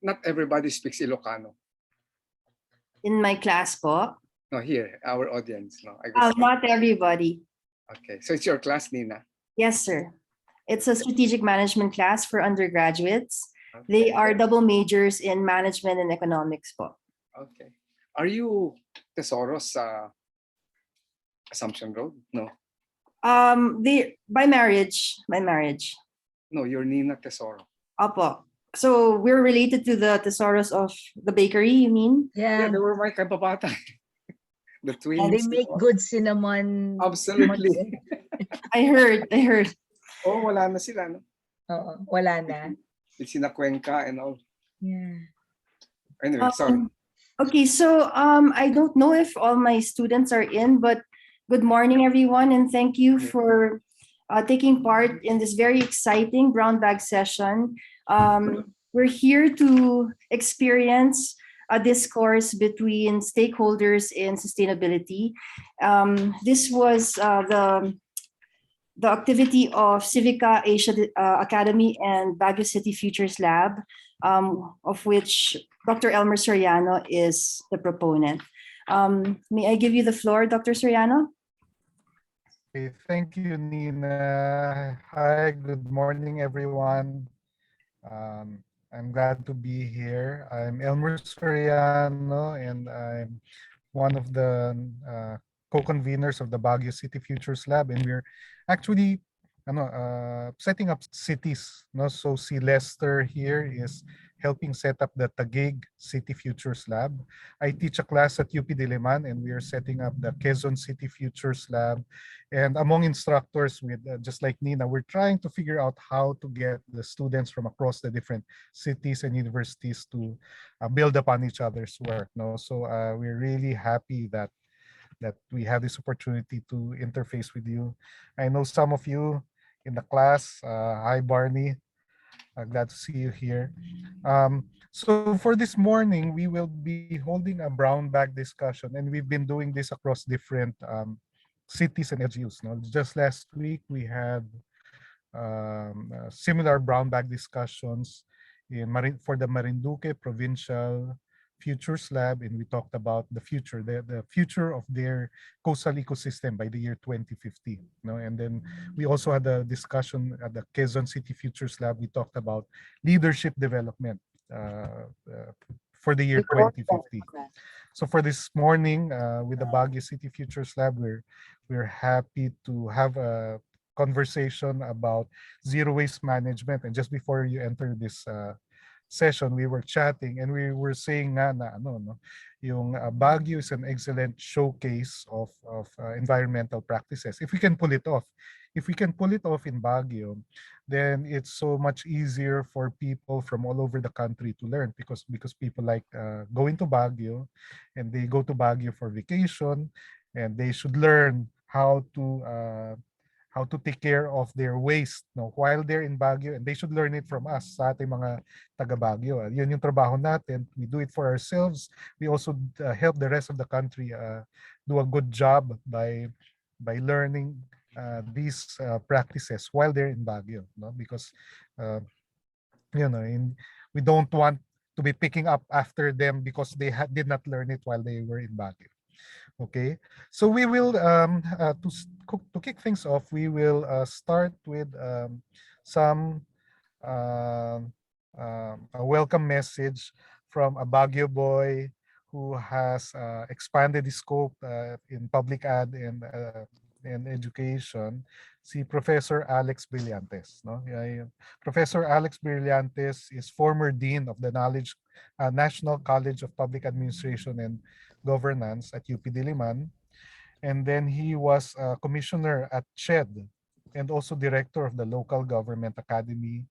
not everybody speaks Ilocano. In my class po? No, here, our audience. No, I Oh, guess. not everybody. Okay, so it's your class, Nina. Yes, sir. It's a strategic management class for undergraduates. Okay. They are double majors in management and economics po. Okay. Are you Tesoros Assumption Road? No. They by marriage. No, you're Nina Tesoro. Opo. So we're related to the Tesoros of the bakery, you mean? Yeah, Yeah. they were my kababata. The twins. And they make good cinnamon. Absolutely. I heard. Oh, wala na sila, no? Oo, wala na. It's in a Cuenca and all. Yeah. Anyway, sorry. Okay, so I don't know if all my students are in, but good morning, everyone, and thank you for taking part in this very exciting brown bag session. We're here to experience a discourse between stakeholders in sustainability. This was the activity of Civica Asia Academy and Baguio City Futures Lab, of which Dr. Elmer Soriano is the proponent. May I give you the floor, Dr. Soriano? Okay, thank you, Nina. Hi, good morning, everyone. I'm glad to be here. I'm Elmer Soriano, and I'm one of the co-conveners of the Baguio City Futures Lab, and we're actually setting up cities. No? So si Lester here is helping set up the Taguig City Futures Lab. I teach a class at UP Diliman, and we are setting up the Quezon City Futures Lab. And among instructors, with just like Nina, we're trying to figure out how to get the students from across the different cities and universities to build upon each other's work. No, so we're really happy that we have this opportunity to interface with you. I know some of you in the class. Hi, Barney. Glad to see you here. So for this morning, we will be holding a brown bag discussion, and we've been doing this across different cities and LGUs. No? Just last week, we had similar brown bag discussions for the Marinduque Provincial Futures Lab, and we talked about the future of their coastal ecosystem by the year 2050. No? And then we also had a discussion at the Quezon City Futures Lab. We talked about leadership development for the year 2050. So for this morning, with the Baguio City Futures Lab, we're happy to have a conversation about zero waste management. And just before you enter this session, we were chatting and we were saying na yung Baguio is an excellent showcase of environmental practices. If we can pull it off in Baguio, then it's so much easier for people from all over the country to learn, because people like going to Baguio, and they go to Baguio for vacation, and they should learn how to take care of their waste, no, while they're in Baguio, and they should learn it from us, sa ating mga taga Baguio. Yun yung trabaho natin. We do it for ourselves. We also help the rest of the country do a good job by learning these practices while they're in Baguio, no? Because we don't want to be picking up after them because they did not learn it while they were in Baguio. Okay, so we will to kick things off, we will start with a welcome message from a Baguio boy who has expanded his scope in public ad and education, si Professor Alex Brillantes. No? Professor Alex Brillantes is former Dean of the National College of Public Administration and Governance at UP Diliman, and then he was a commissioner at CHED and also director of the Local Government Academy,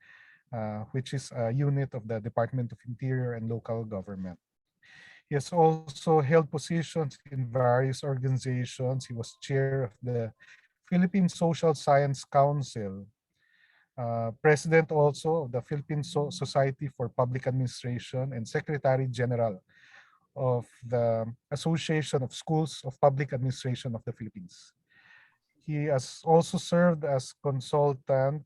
which is a unit of the Department of Interior and Local Government. He has also held positions in various organizations. He was chair of the Philippine Social Science Council, president also of the Philippine Society for Public Administration, and Secretary General of the Association of Schools of Public Administration of the Philippines. He has also served as consultant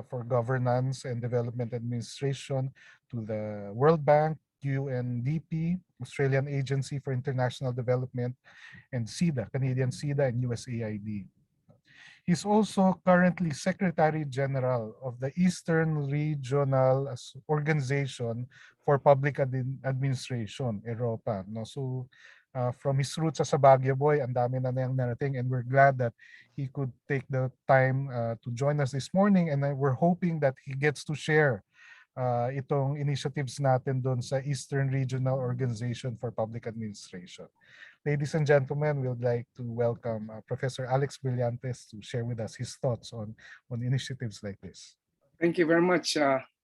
for Governance and Development Administration, to the World Bank, UNDP, Australian Agency for International Development, and SIDA, Canadian SIDA, and USAID. He's also currently Secretary General of the Eastern Regional Organization for Public Administration, EROPA. No? So from his roots as a Baguio boy, ang dami na niyang narating, and we're glad that he could take the time to join us this morning, and we're hoping that he gets to share itong initiatives natin doon sa Eastern Regional Organization for Public Administration. Ladies and gentlemen, we would like to welcome Professor Alex Brillantes to share with us his thoughts on initiatives like this. Thank you very much,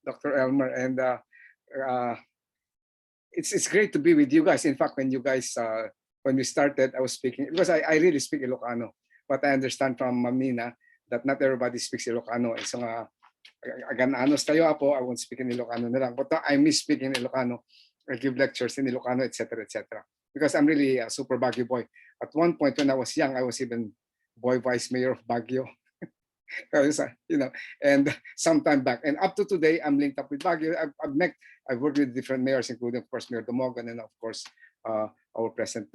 Dr. Elmer. And it's great to be with you guys. In fact, when we started, I was speaking, because I really speak Ilocano, but I understand from Mamina that not everybody speaks Ilocano. And so agananos tayo apo, I won't speak in Ilocano na lang. But I miss speaking Ilocano. I give lectures in Ilocano, etc., etc. Because I'm really a super Baguio boy. At one point when I was young, I was even boy vice mayor of Baguio. And sometime back. And up to today, I'm linked up with Baguio. I've worked with different mayors, including, of course, Mayor Dumogan, and of course, our present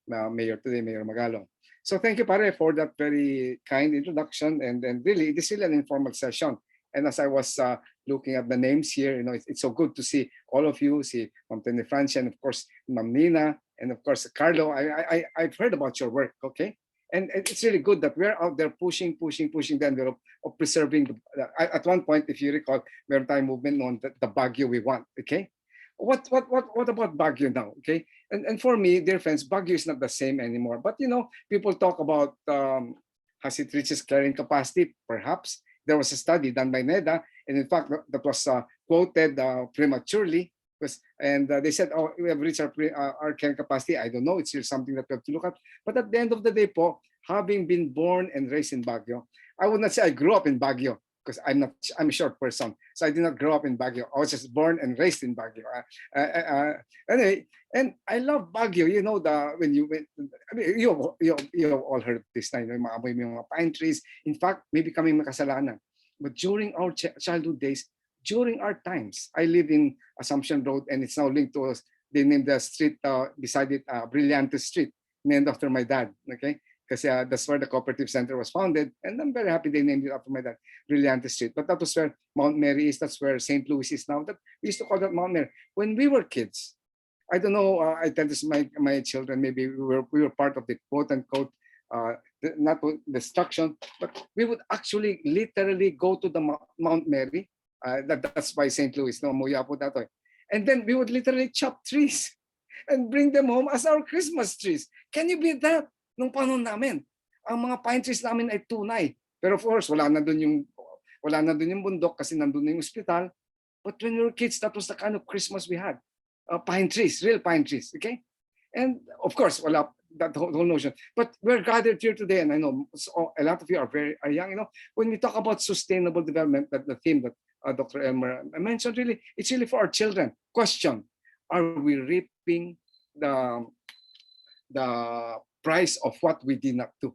mayor today, Mayor Magalong. So thank you, Pare, for that very kind introduction. And really, it is really an informal session. And as I was looking at the names here, it's so good to see all of you, see Ma'am Tene Francia, and of course, Ma'am Nina, and of course, Carlo. I've heard about your work, okay? And it's really good that we're out there pushing the envelope of preserving. At one point, if you recall, maritime movement on the Baguio we want, okay? What about Baguio now, okay? And for me, dear friends, Baguio is not the same anymore. But people talk about has it reached its carrying capacity? Perhaps. There was a study done by NEDA, and in fact, that was quoted prematurely. And they said, oh, we have reached our carrying capacity. I don't know. It's still something that we have to look at. But at the end of the day, having been born and raised in Baguio, I would not say I grew up in Baguio, because I'm a short person. So I did not grow up in Baguio. I was just born and raised in Baguio. Anyway, and I love Baguio. When you went, I mean, you have all heard this time, mga pine trees. In fact, maybe kami makasalanan. But during our childhood days, during our times, I live in Assumption Road, and it's now linked to us. They named the street beside it Brilliante Street, named after my dad. Okay, because that's where the cooperative center was founded, and I'm very happy they named it after my dad, Brilliante Street. But that was where Mount Mary is. That's where St. Louis is now. That we used to call that Mount Mary. When we were kids, I don't know. I tell this to my children. Maybe we were part of the quote unquote. Not destruction, but we would actually literally go to the Mount Mary. That's by St. Louis, no, Muya po that way. And then we would literally chop trees and bring them home as our Christmas trees. Can you beat that? Nung panahon namin, ang mga pine trees namin ay tunay. Pero of course, wala na dun yung bundok kasi nandun na yung hospital. But when we were kids, that was the kind of Christmas we had. Pine trees, real pine trees, okay? And of course, wala that whole notion. But we're gathered here today, and I know a lot of you are young. When we talk about sustainable development, that the theme that Dr. Elmer mentioned, really, it's really for our children. Question: are we reaping the price of what we did not do?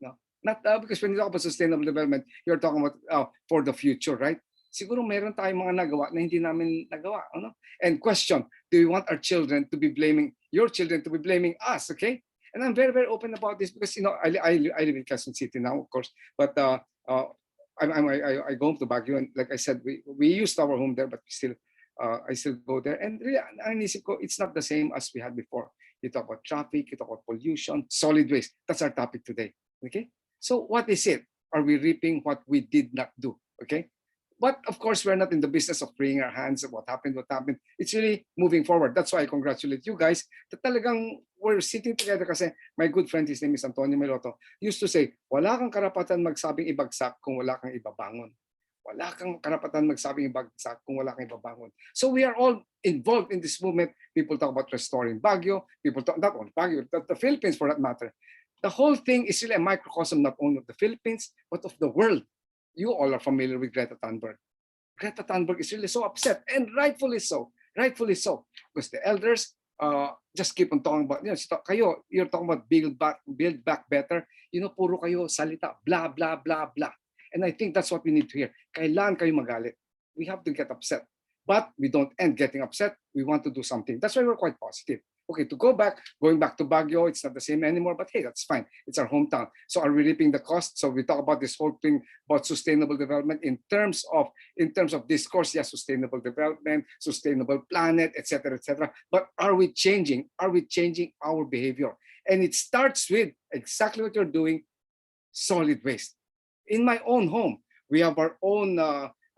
No, not because when you talk about sustainable development, you're talking about for the future, right? Siguro meron tayong mga nagawa na hindi namin nagawa. And question, do we want our children to be blaming, your children to be blaming us, okay? And I'm very, very open about this because, I live in Quezon City now, of course, but I go home to Baguio, and like I said, we used our home there, but I still go there. And really, it's not the same as we had before. You talk about traffic, you talk about pollution, solid waste. That's our topic today, okay? So what is it? Are we reaping what we did not do, okay? But of course, we're not in the business of freeing our hands of what happened. It's really moving forward. That's why I congratulate you guys that talagang we're sitting together kasi my good friend, his name is Antonio Meloto, used to say, wala kang karapatan magsabing ibagsak kung wala kang ibabangon. Wala kang karapatan magsabing ibagsak kung wala kang ibabangon. So we are all involved in this movement. People talk about restoring Baguio. People talk, not only Baguio, the Philippines for that matter. The whole thing is really a microcosm not only of the Philippines, but of the world. You all are familiar with Greta Thunberg. Greta Thunberg is really so upset, and rightfully so, because the elders just keep on talking about, you're talking about build back better, puro kayo salita, blah, blah, blah, blah. And I think that's what we need to hear. Kailan kayo magalit? We have to get upset. But we don't end getting upset. We want to do something. That's why we're quite positive. Okay, going back to Baguio, it's not the same anymore, but hey, that's fine. It's our hometown. So are we reaping the cost? So we talk about this whole thing about sustainable development in terms of discourse, yes, sustainable development, sustainable planet, etc., etc. But are we changing? Are we changing our behavior? And it starts with exactly what you're doing, solid waste. In my own home, we have our own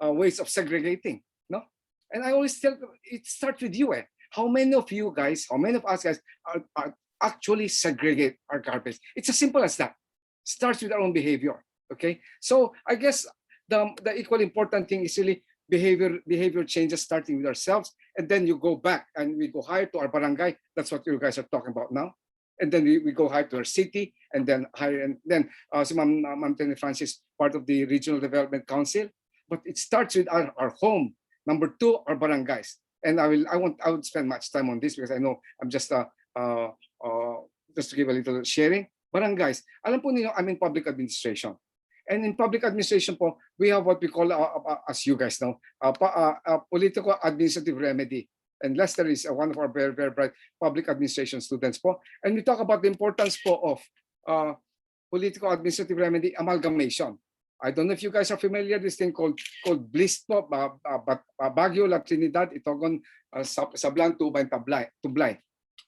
ways of segregating, no? And I always tell it starts with you. How many of you guys, how many of us guys are actually segregate our garbage? It's as simple as that. Starts with our own behavior. Okay, so I guess the equally important thing is really behavior changes starting with ourselves, and then you go back and we go higher to our barangay. That's what you guys are talking about now. And then we go higher to our city, and then higher, and then si Ma'am Tenny Francis, part of the Regional Development Council. But it starts with our home. Number 2, our barangays. And I would spend much time on this because I know I'm just to give a little sharing. Barangays, alam po niyo, I'm in public administration. And in public administration po, we have what we call, as you guys know, political administrative remedy. And Lester is one of our very, very bright public administration students po. And we talk about the importance po of political administrative remedy amalgamation. I don't know if you guys are familiar with this thing called BLIS po, Baguio, La Trinidad, Itogon, Sablan, Tubay, Tublay.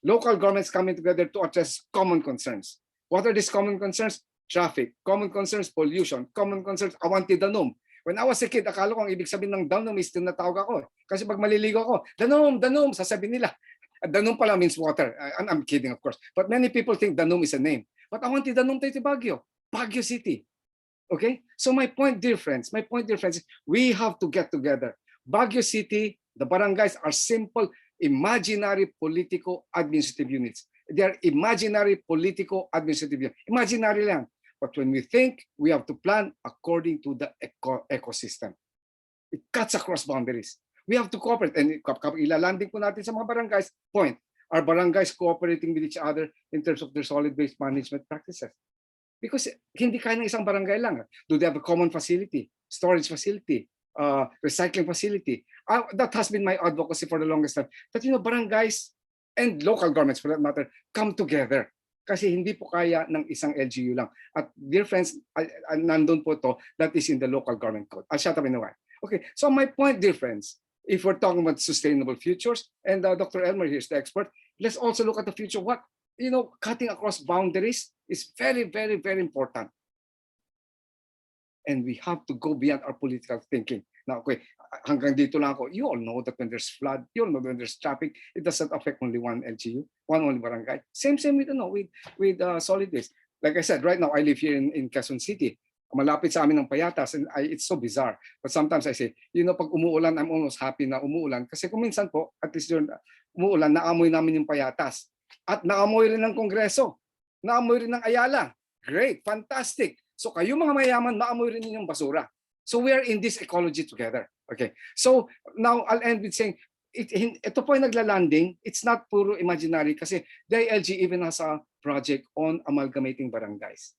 Local governments coming together to address common concerns. What are these common concerns? Traffic, common concerns, pollution, common concerns, awanti danom. When I was a kid, akala ko ang ibig sabihin ng danom is tinatawag ako. Kasi pag maliligo ako, danom, sasabihin nila. Danom pala means water. I'm kidding, of course. But many people think danom is a name. But awanti danom tayo Baguio, Baguio City. Okay, so my point, dear friends, is we have to get together. Baguio City, the barangays are simple, imaginary political administrative units. They are imaginary political administrative units. Imaginary lang. But when we think, we have to plan according to the ecosystem. It cuts across boundaries. We have to cooperate. And ilalanding po natin sa mga barangays, point. Are barangays cooperating with each other in terms of their solid waste management practices? Because hindi kaya ng isang barangay lang. Do they have a common facility, storage facility, recycling facility? That has been my advocacy for the longest time. That barangays and local governments for that matter come together. Kasi hindi po kaya ng isang LGU lang. At dear friends, nandun po to, that is in the local government code. I'll shut up in a while. Okay, so my point, dear friends, if we're talking about sustainable futures, and Dr. Elmer here is the expert, let's also look at the future. What cutting across boundaries is very, very, very important. And we have to go beyond our political thinking. Now, okay, hanggang dito lang ako. You all know that when there's flood, you all know when there's traffic, it doesn't affect only one LGU, only barangay. Same with solid waste. Like I said, right now I live here in Quezon City. Malapit sa amin ng Payatas, and it's so bizarre. But sometimes I say, pag umuulan, I'm almost happy na umuulan. Kasi kung minsan po, at least during umuulan, naamoy namin yung Payatas. At naamoy rin ng Kongreso. Naamoy rin ng Ayala. Great, fantastic. So kayo mga mayaman, maamoy rin yung basura. So we are in this ecology together. Okay. So now I'll end with saying, ito po yung naglalanding. It's not puro imaginary kasi the ILG even has a project on amalgamating barangays.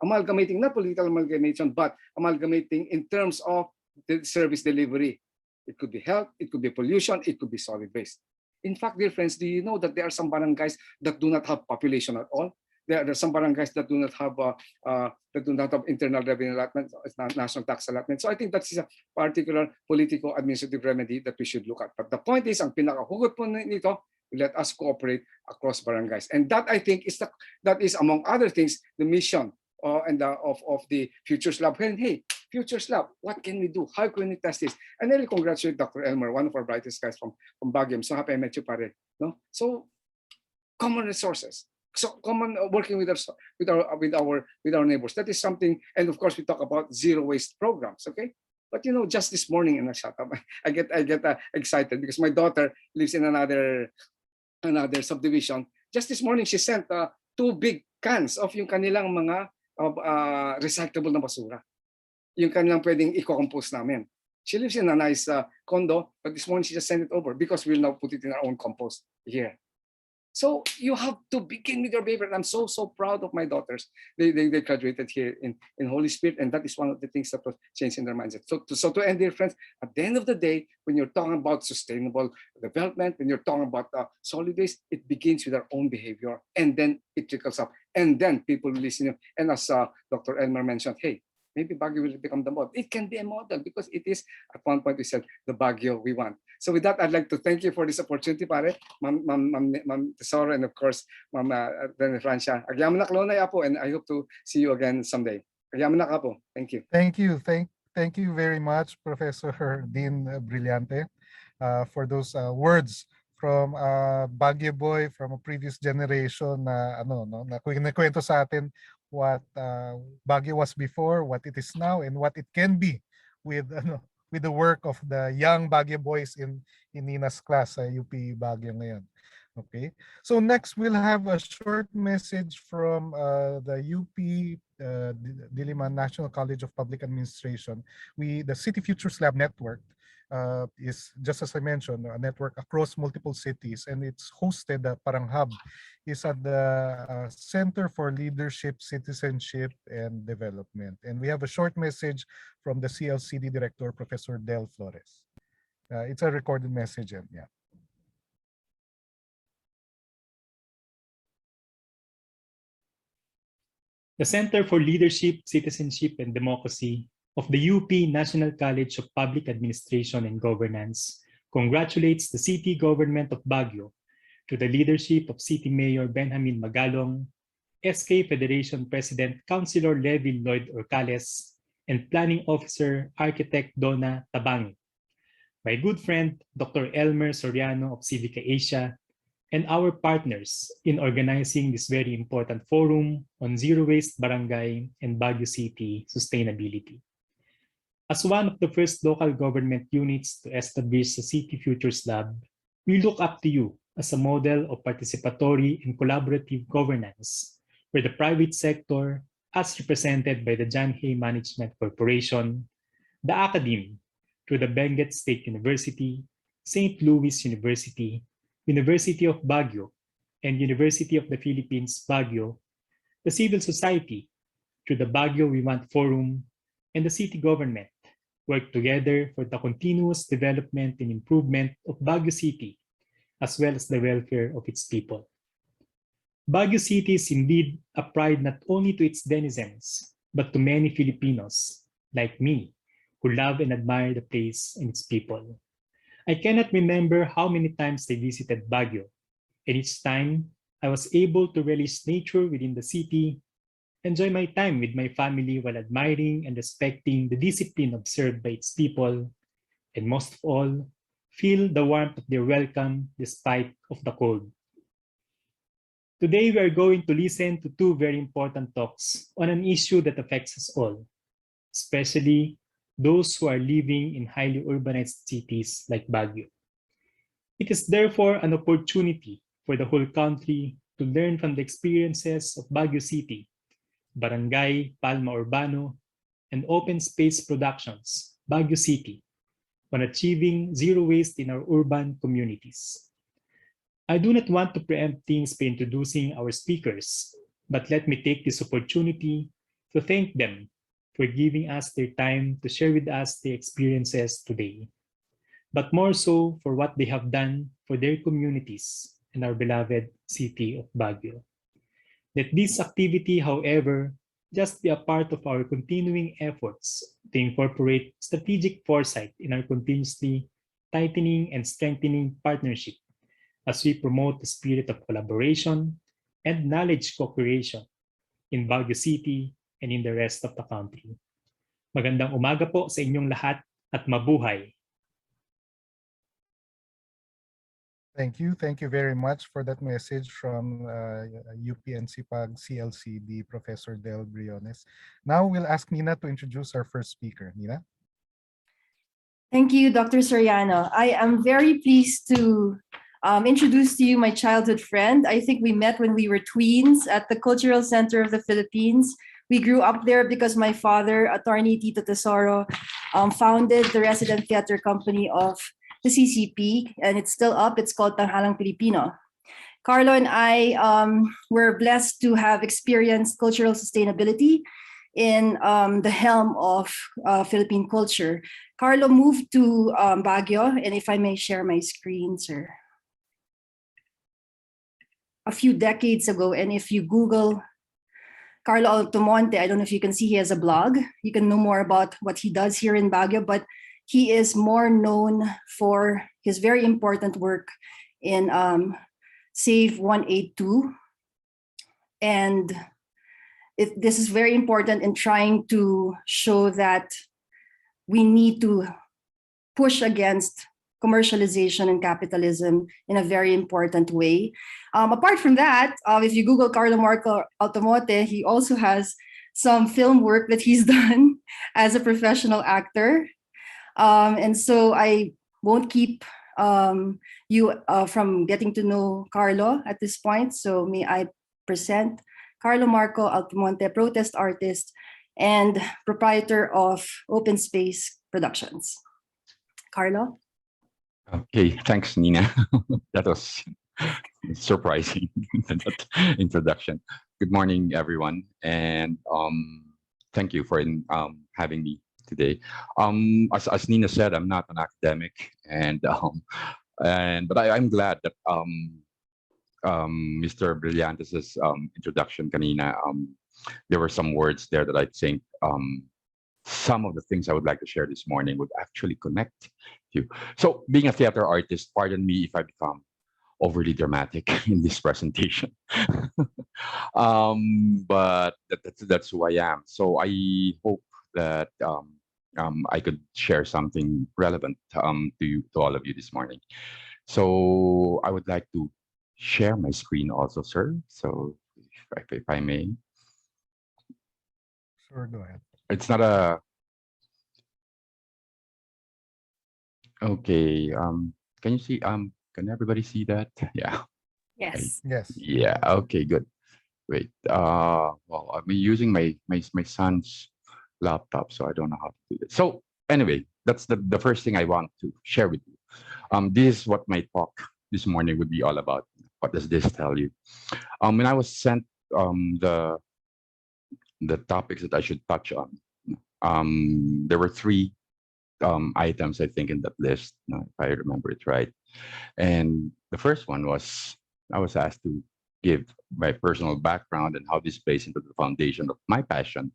Amalgamating, not political amalgamation, but amalgamating in terms of the service delivery. It could be health, it could be pollution, it could be solid waste. In fact, dear friends, do you know that there are some barangays that do not have population at all? There are some barangays that do not have internal revenue allotment, national tax allotment. So I think that's a particular political administrative remedy that we should look at. But the point is, ang pinakahugot po nito, let us cooperate across barangays, and that I think is that is among other things the mission and of the Futures Lab. And hey, Futures Lab, what can we do? How can we test this? And I really congratulate Dr. Elmer, one of our brightest guys from Baguio. I'm so happy I met you, pare. No, so common resources. So common working with our neighbors. That is something, and of course we talk about zero waste programs. Okay, but just this morning, and I shut up. I get excited because my daughter lives in another subdivision. Just this morning, she sent 2 big cans of yung kanilang mga recyclable na basura. Yung kanilang pwedeng i-compose namin. She lives in a nice condo, but this morning she just sent it over because we'll now put it in our own compost here. So you have to begin with your behavior. And I'm so proud of my daughters. They graduated here in Holy Spirit, and that is one of the things that was changed in their mindset. So to end, dear friends, at the end of the day, when you're talking about sustainable development, when you're talking about solid waste, it begins with our own behavior, and then it trickles up, and then people will listen. And as Dr. Elmer mentioned, hey, maybe Baguio will become the model. It can be a model because it is, at one point we said, the Baguio we want. So with that, I'd like to thank you for this opportunity, pare. Ma'am Tesoro, and of course, Ma'am Francia. Agyaman na klonay apo, and I hope to see you again someday. Agyaman na kapo. Thank you. Thank you. Thank you very much, Professor Dean Brillante, for those words from Baguio boy from a previous generation na nakwento sa atin what Baguio was before, what it is now, and what it can be with the work of the young Baguio boys in Nina's class sa UP Baguio ngayon. Okay, so next we'll have a short message from the UP Diliman National College of Public Administration. The City Futures Lab network is, just as I mentioned, a network across multiple cities, and it's hosted, parang hub, is at the Center for Leadership, Citizenship, and Development. And we have a short message from the CLCD Director, Professor Del Flores. It's a recorded message, and yeah. The Center for Leadership, Citizenship, and Democracy of the UP National College of Public Administration and Governance congratulates the City Government of Baguio to the leadership of City Mayor Benjamin Magalong, SK Federation President Councilor Levin Lloyd Orcales, and Planning Officer Architect Donna Tabangi, my good friend Dr. Elmer Soriano of Civica Asia, and our partners in organizing this very important forum on zero waste barangay and Baguio City sustainability. As one of the first local government units to establish the City Futures Lab, we look up to you as a model of participatory and collaborative governance, where the private sector, as represented by the John Hay Management Corporation, the academe, through the Benguet State University, St. Louis University, University of Baguio, and University of the Philippines, Baguio, the civil society, through the Baguio We Want Forum, and the city government, work together for the continuous development and improvement of Baguio City, as well as the welfare of its people. Baguio City is indeed a pride not only to its denizens, but to many Filipinos, like me, who love and admire the place and its people. I cannot remember how many times I visited Baguio, and each time I was able to relish nature within the city, enjoy my time with my family while admiring and respecting the discipline observed by its people, and most of all, feel the warmth of their welcome despite of the cold. Today we are going to listen to two very important talks on an issue that affects us all, especially those who are living in highly urbanized cities like Baguio. It is therefore an opportunity for the whole country to learn from the experiences of Baguio City, Barangay Palma Urbano, and Open Space Productions, Baguio City, on achieving zero waste in our urban communities. I do not want to preempt things by introducing our speakers, but let me take this opportunity to thank them for giving us their time to share with us their experiences today, but more so for what they have done for their communities and our beloved city of Baguio. Let this activity, however, just be a part of our continuing efforts to incorporate strategic foresight in our continuously tightening and strengthening partnership as we promote the spirit of collaboration and knowledge co-creation in Baguio City and in the rest of the country. Magandang umaga po sa inyong lahat at mabuhay. Thank you very much for that message from UPNCPAG CLCD Professor Del Briones. Now we'll ask Nina to introduce our first speaker. Nina? Thank you, Dr. Soriano. I am very pleased to introduce to you my childhood friend. I think we met when we were tweens at the Cultural Center of the Philippines. We grew up there because my father, attorney Tito Tesoro, founded the resident theater company of the CCP, and it's still up. It's called Tanghalang Pilipino. Carlo and I were blessed to have experienced cultural sustainability in the helm of Philippine culture. Carlo moved to Baguio, and if I may share my screen, sir. A few decades ago, and if you Google Carlo Altomonte, I don't know if you can see, he has a blog. You can know more about what he does here in Baguio, but he is more known for his very important work in Save 182. And this is very important in trying to show that we need to push against commercialization and capitalism in a very important way. Apart from that, if you Google Carlo Marco Altomonte, he also has some film work that he's done as a professional actor. And so I won't keep you from getting to know Carlo at this point. So may I present Carlo Marco Altomonte, protest artist and proprietor of Open Space Productions. Carlo? Okay, thanks, Nina. That was surprising, that introduction. Good morning, everyone, and thank you for having me today. As Nina said, I'm not an academic, but I'm glad that Mr. Brillantes' introduction, kanina, there were some words there that I think some of the things I would like to share this morning would actually connect you. So, being a theater artist, pardon me if I become overly dramatic in this presentation, but that's who I am. So I hope that I could share something relevant to all of you this morning. So I would like to share my screen also, sir. So if I may. Sure, go ahead. It's not a okay. Can you see? Can everybody see that? Yeah. Yes. Yes. Yeah. Okay. Good. Wait. Well, I'm using my son's laptop, so I don't know how to do this. So anyway, that's the first thing I want to share with you. This is what my talk this morning would be all about. What does this tell you? When I was sent the topics that I should touch on, there were three items, I think, in that list, if I remember it right. And the first one was I was asked to give my personal background and how this plays into the foundation of my passion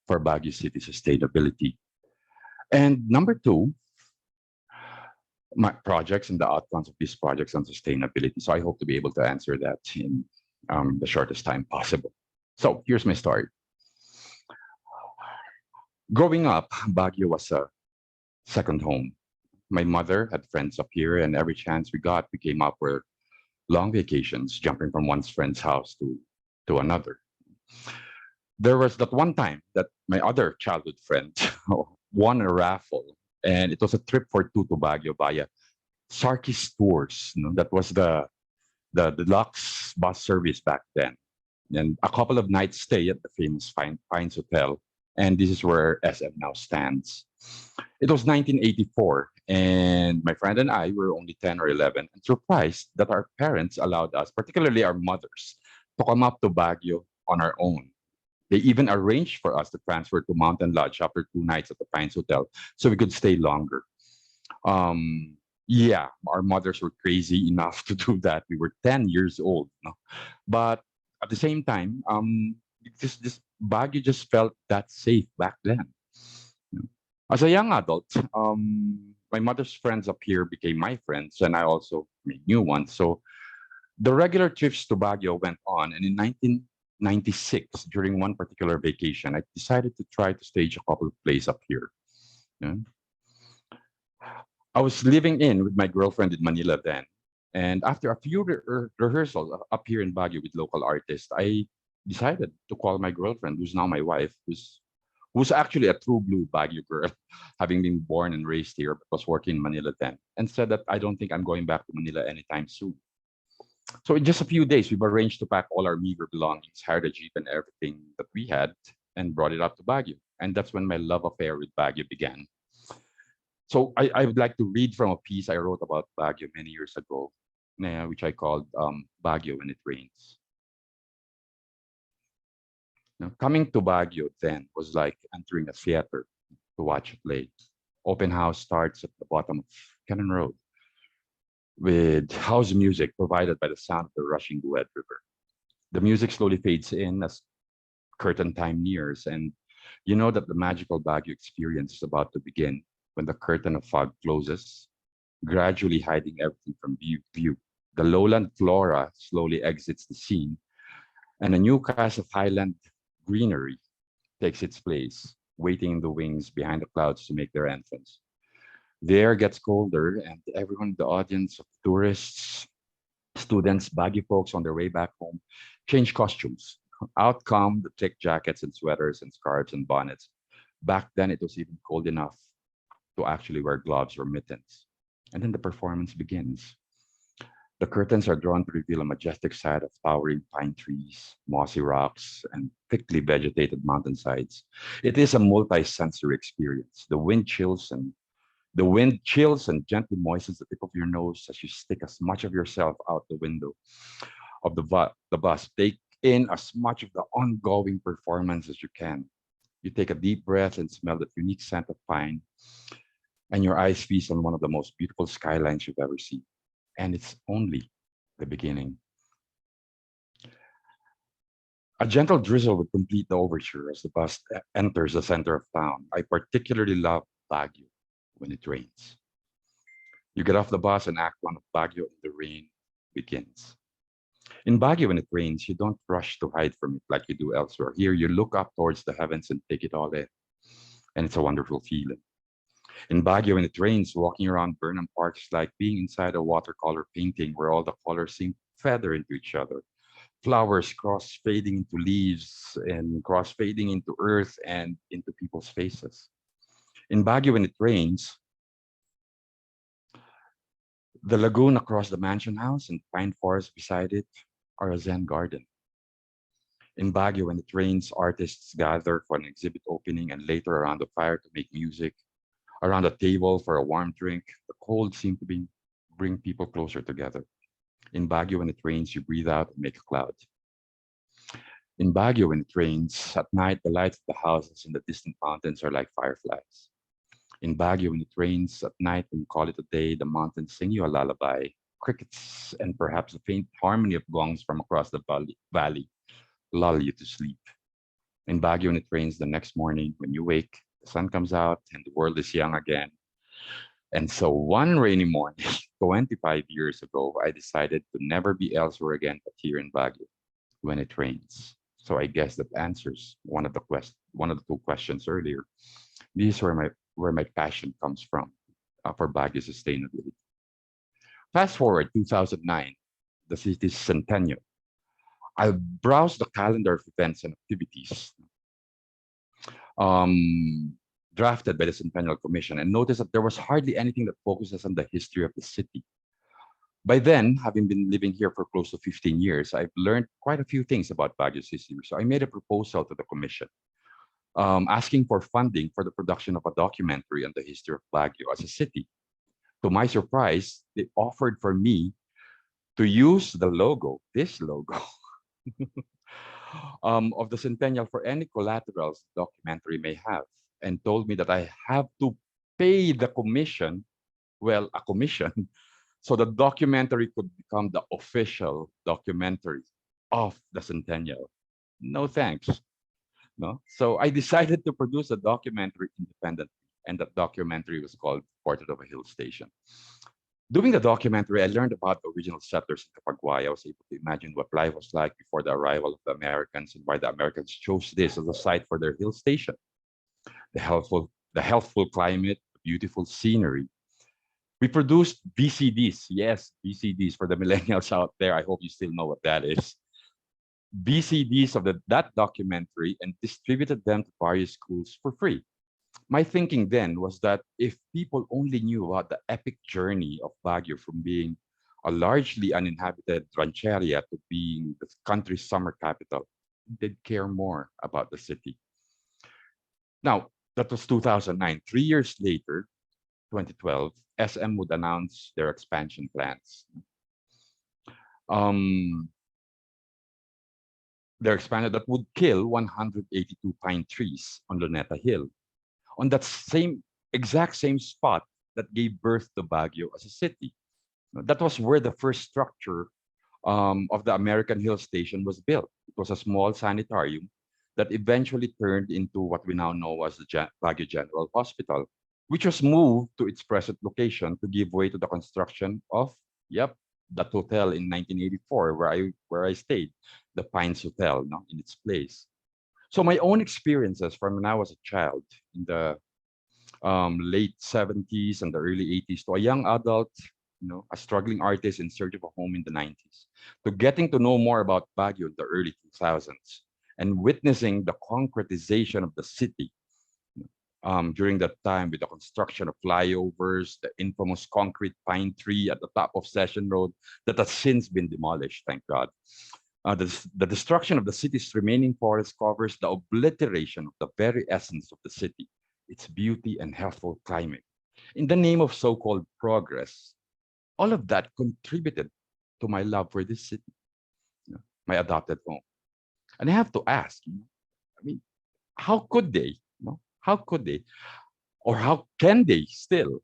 for Baguio City sustainability. And number two, my projects and the outcomes of these projects on sustainability. So I hope to be able to answer that in the shortest time possible. So here's my story. Growing up, Baguio was a second home. My mother had friends up here, and every chance we got, we came up for long vacations, jumping from one friend's house to another. There was that one time that my other childhood friend won a raffle, and it was a trip for two to Baguio via Sarkis Tours. That was the deluxe bus service back then, and a couple of nights stay at the famous Pines Hotel, and this is where SM now stands. It was 1984, and my friend and I were only 10 or 11, and surprised that our parents allowed us, particularly our mothers, to come up to Baguio on our own. They even arranged for us to transfer to Mountain Lodge after 2 nights at the Pines Hotel so we could stay longer. Yeah, our mothers were crazy enough to do that. We were 10 years old. But at the same time, this Baguio just felt that safe back then. As a young adult, my mother's friends up here became my friends, and I also made new ones. So the regular trips to Baguio went on, and in 1996, during one particular vacation, I decided to try to stage a couple of plays up here. Yeah. I was living in with my girlfriend in Manila then, and after a few rehearsals up here in Baguio with local artists, I decided to call my girlfriend, who's now my wife, who's actually a true blue Baguio girl, having been born and raised here, but was working in Manila then, and said that I don't think I'm going back to Manila anytime soon. So in just a few days, we've arranged to pack all our meager belongings, hired a jeep and everything that we had, and brought it up to Baguio. And that's when my love affair with Baguio began. So I would like to read from a piece I wrote about Baguio many years ago. which I called Baguio when it rains. Now, coming to Baguio then was like entering a theater to watch a play. Open house starts at the bottom of Cannon Road with house music provided by the sound of the rushing Duet River. The music slowly fades in as curtain time nears, and you know that the magical Baguio experience is about to begin when the curtain of fog closes, gradually hiding everything from view. The lowland flora slowly exits the scene, and a new cast of highland greenery takes its place, waiting in the wings behind the clouds to make their entrance. The air gets colder, and everyone in the audience of tourists, students, Baguio folks on their way back home change costumes. Out come the thick jackets and sweaters and scarves and bonnets. Back then, it was even cold enough to actually wear gloves or mittens. And then the performance begins. The curtains are drawn to reveal a majestic sight of towering pine trees, mossy rocks, and thickly vegetated mountainsides. It is a multi-sensory experience. The wind chills and gently moistens the tip of your nose as you stick as much of yourself out the window of the bus. Take in as much of the ongoing performance as you can. You take a deep breath and smell that unique scent of pine, and your eyes feast on one of the most beautiful skylines you've ever seen. And it's only the beginning. A gentle drizzle would complete the overture as the bus enters the center of town. I particularly love Baguio when it rains. You get off the bus and Act One of Baguio and the rain begins. In Baguio, when it rains, you don't rush to hide from it like you do elsewhere. Here, you look up towards the heavens and take it all in, and it's a wonderful feeling. In Baguio, when it rains, walking around Burnham Park is like being inside a watercolor painting where all the colors seem to feather into each other. Flowers cross fading into leaves and cross fading into earth and into people's faces. In Baguio, when it rains, the lagoon across the mansion house and pine forest beside it are a Zen garden. In Baguio, when it rains, artists gather for an exhibit opening and later around the fire to make music, around a table for a warm drink. The cold seems to bring people closer together. In Baguio, when it rains, you breathe out and make a cloud. In Baguio, when it rains, at night, the lights of the houses in the distant mountains are like fireflies. In Baguio, when it rains, at night, when you call it a day, the mountains sing you a lullaby. Crickets and perhaps a faint harmony of gongs from across the valley lull you to sleep. In Baguio, when it rains the next morning, when you wake, the sun comes out and the world is young again. And so one rainy morning, 25 years ago, I decided to never be elsewhere again but here in Baguio when it rains. So I guess that answers one of the two questions earlier. This is where my passion comes from for Baguio sustainability. Fast forward 2009, the city's centennial. I browsed the calendar of events and activities drafted by the Centennial Commission and noticed that there was hardly anything that focuses on the history of the city. By then, having been living here for close to 15 years, I've learned quite a few things about Baguio's history. So I made a proposal to the commission asking for funding for the production of a documentary on the history of Baguio as a city. To my surprise, they offered for me to use the logo, this logo, of the Centennial for any collaterals the documentary may have, and told me that I have to pay the commission, well, a commission, so the documentary could become the official documentary of the Centennial. No thanks. No. So I decided to produce a documentary independently, and that documentary was called Portrait of a Hill Station. Doing the documentary, I learned about the original settlers in Capaguay. I was able to imagine what life was like before the arrival of the Americans and why the Americans chose this as a site for their hill station. The healthful climate, the beautiful scenery. We produced VCDs. Yes, VCDs for the millennials out there. I hope you still know what that is. VCDs of that documentary and distributed them to various schools for free. My thinking then was that if people only knew about the epic journey of Baguio from being a largely uninhabited rancheria to being the country's summer capital, they'd care more about the city. Now, that was 2009. 3 years later, 2012, SM would announce their expansion plans. Um, they're expanded that would kill 182 pine trees on Luneta Hill, on that exact same spot that gave birth to Baguio as a city. That was where the first structure of the American Hill Station was built. It was a small sanitarium that eventually turned into what we now know as the Baguio General Hospital, which was moved to its present location to give way to the construction of, yep, that hotel in 1984 where I stayed, the Pines Hotel, no, in its place. So my own experiences from when I was a child in the late 70s and the early 80s to a young adult, a struggling artist in search of a home in the 90s, to getting to know more about Baguio in the early 2000s and witnessing the concretization of the city during that time with the construction of flyovers, the infamous concrete pine tree at the top of Session Road that has since been demolished, thank God. The destruction of the city's remaining forest covers the obliteration of the very essence of the city, its beauty and healthful climate. In the name of so-called progress, all of that contributed to my love for this city, my adopted home. And I have to ask, I mean, how could they? How could they? Or how can they still?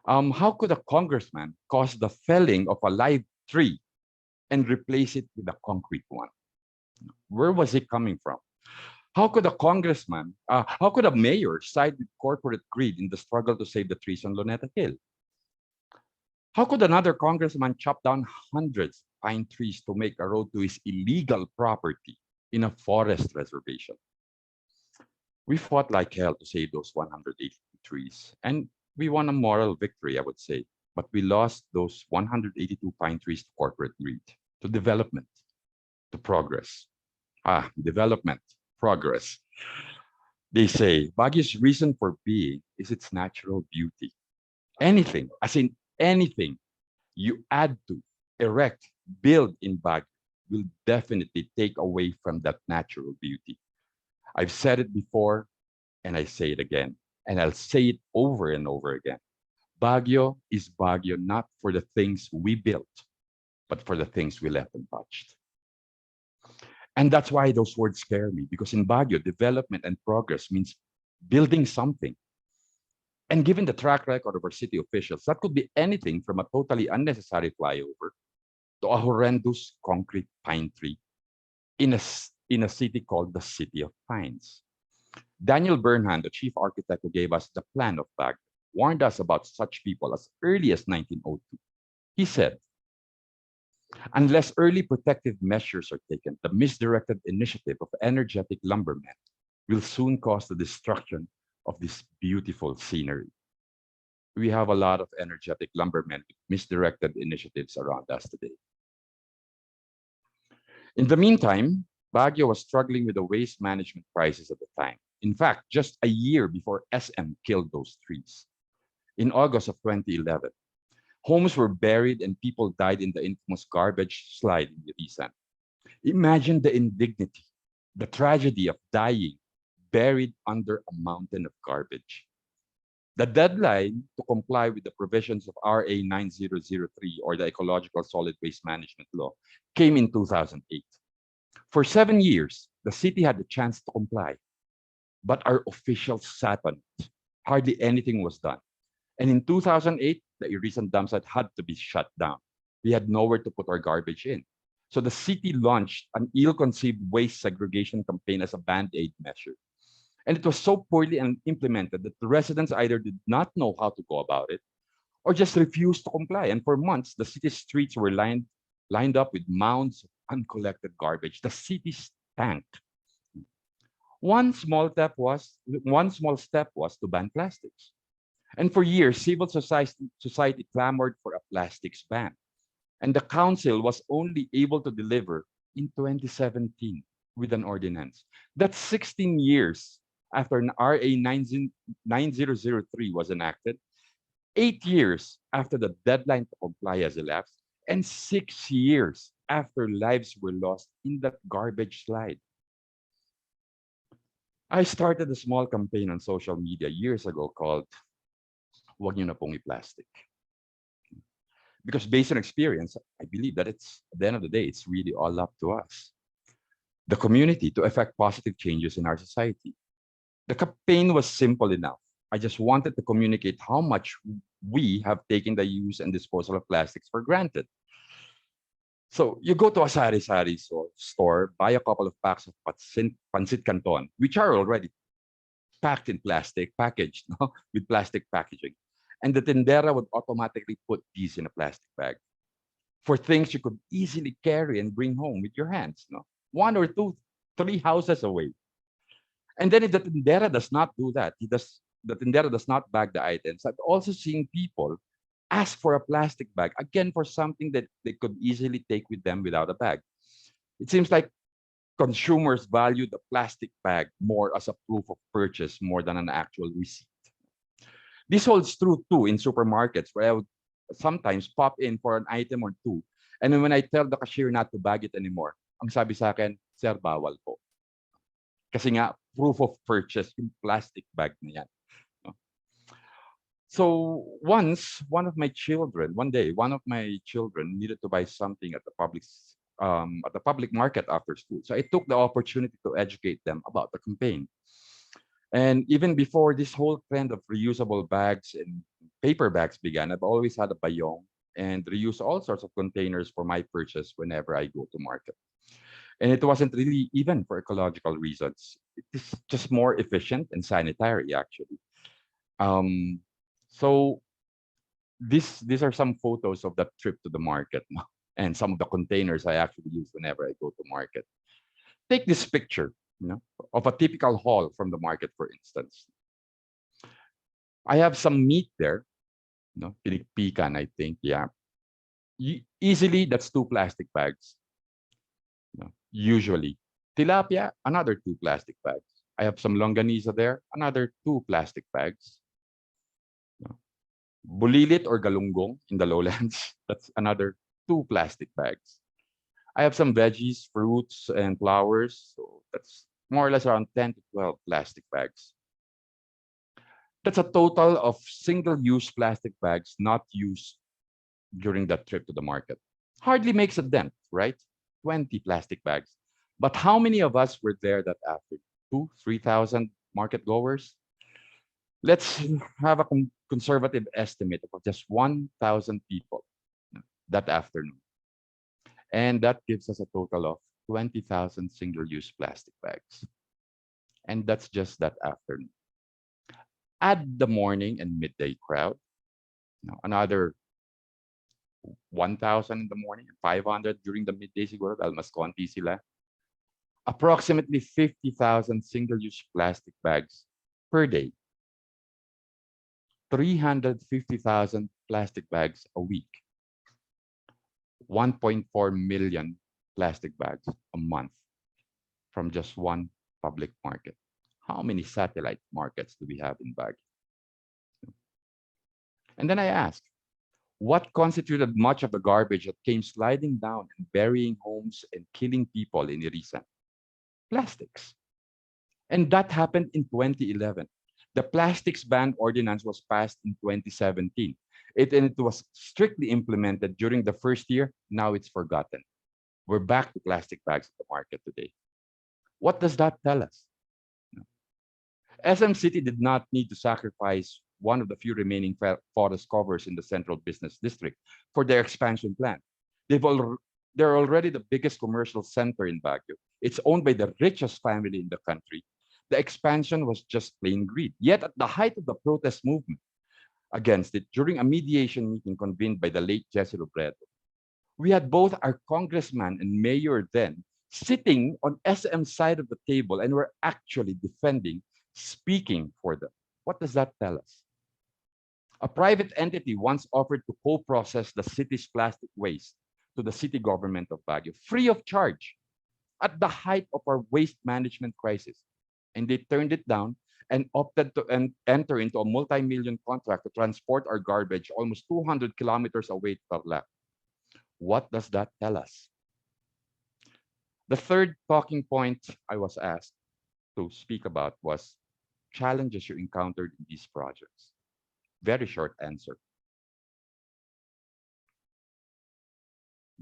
How could a congressman cause the felling of a live tree and replace it with a concrete one? Where was it coming from? How could how could a mayor side with corporate greed in the struggle to save the trees on Luneta Hill? How could another congressman chop down hundreds of pine trees to make a road to his illegal property in a forest reservation? We fought like hell to save those 180 trees, and we won a moral victory, I would say. But we lost those 182 pine trees to corporate greed, to development, to progress. Development, progress. They say Baguio's reason for being is its natural beauty. Anything, as in anything, you add to, erect, build in Baguio will definitely take away from that natural beauty. I've said it before, and I say it again, and I'll say it over and over again. Baguio is Baguio not for the things we built, but for the things we left untouched. And that's why those words scare me, because in Baguio, development and progress means building something. And given the track record of our city officials, that could be anything from a totally unnecessary flyover to a horrendous concrete pine tree in a city called the City of Pines. Daniel Bernhan, the chief architect who gave us the plan of Baguio, warned us about such people as early as 1902. He said, unless early protective measures are taken, the misdirected initiative of energetic lumbermen will soon cause the destruction of this beautiful scenery. We have a lot of energetic lumbermen with misdirected initiatives around us today. In the meantime, Baguio was struggling with the waste management crisis at the time. In fact, just a year before SM killed those trees, in August of 2011, homes were buried and people died in the infamous garbage slide in Urisan. Imagine the indignity, the tragedy of dying buried under a mountain of garbage. The deadline to comply with the provisions of RA 9003 or the Ecological Solid Waste Management Law came in 2008. For 7 years, the city had the chance to comply, but our officials sat on it. Hardly anything was done. And in 2008, the Irisan dump site had to be shut down. We had nowhere to put our garbage in. So the city launched an ill-conceived waste segregation campaign as a band-aid measure. And it was so poorly implemented that the residents either did not know how to go about it or just refused to comply. And for months, the city's streets were lined up with mounds of uncollected garbage. The city stank. One small step was to ban plastics. And for years, civil society clamored for a plastics ban. And the council was only able to deliver in 2017 with an ordinance. That's 16 years after an RA 9003 was enacted, 8 years after the deadline to comply has elapsed, and 6 years after lives were lost in that garbage slide. I started a small campaign on social media years ago called Huwag Niyo Na Pong I-Plastic. Because based on experience, I believe that it's at the end of the day, it's really all up to us, the community, to effect positive changes in our society. The campaign was simple enough. I just wanted to communicate how much we have taken the use and disposal of plastics for granted. So you go to a sari-sari store, buy a couple of packs of pancit canton, which are already packed in plastic, packaged no? with plastic packaging. And the tendera would automatically put these in a plastic bag for things you could easily carry and bring home with your hands, no? One or two, three houses away. And then if the tendera does not do that, the tendera does not bag the items. I've also seen people ask for a plastic bag, again, for something that they could easily take with them without a bag. It seems like consumers value the plastic bag more as a proof of purchase more than an actual receipt. This holds true too in supermarkets where I would sometimes pop in for an item or two. And then when I tell the cashier not to bag it anymore, ang sabi sa akin, sir, bawal po. Kasi nga, proof of purchase, yung plastic bag na yan. No? So one day, one of my children needed to buy something at the public market after school. So I took the opportunity to educate them about the campaign. And even before this whole trend of reusable bags and paper bags began, I've always had a bayong and reuse all sorts of containers for my purchase whenever I go to market. And it wasn't really even for ecological reasons. It is just more efficient and sanitary, actually. Um, so these are some photos of that trip to the market and some of the containers I actually use whenever I go to market. Take this picture, of a typical haul from the market, for instance. I have some meat there, pinikpikan, I think, yeah. Easily, that's 2 plastic bags. Usually. Tilapia, another 2 plastic bags. I have some longanisa there, another 2 plastic bags. Bulilit or galunggong in the lowlands, that's another 2 plastic bags. I have some veggies, fruits, and flowers, so that's more or less around 10 to 12 plastic bags. That's a total of single-use plastic bags not used during that trip to the market. Hardly makes a dent, right? 20 plastic bags. But how many of us were there that afternoon? 2,000, 3,000 market goers? Let's have a conservative estimate of just 1,000 people that afternoon. And that gives us a total of 20,000 single-use plastic bags. And that's just that afternoon. Add the morning and midday crowd, another 1,000 in the morning, 500 during the midday siguro, dahil mas konti sila. Approximately 50,000 single-use plastic bags per day. 350,000 plastic bags a week. 1.4 million plastic bags a month from just one public market. How many satellite markets do we have in Baguio? And then I asked, what constituted much of the garbage that came sliding down and burying homes and killing people in Irisan? Plastics. And that happened in 2011. The plastics ban ordinance was passed in 2017. And it was strictly implemented during the first year. Now it's forgotten. We're back to plastic bags at the market today. What does that tell us? SM City did not need to sacrifice one of the few remaining forest covers in the central business district for their expansion plan. They're already the biggest commercial center in Baguio. It's owned by the richest family in the country. The expansion was just plain greed. Yet at the height of the protest movement against it, during a mediation meeting convened by the late Jesse Robredo, we had both our congressman and mayor then sitting on SM's side of the table and were actually defending, speaking for them. What does that tell us? A private entity once offered to co-process the city's plastic waste to the city government of Baguio, free of charge, at the height of our waste management crisis. And they turned it down and opted to enter into a multi-million contract to transport our garbage almost 200 kilometers away to Tarlac. What does that tell us? The third talking point I was asked to speak about was challenges you encountered in these projects. Very short answer.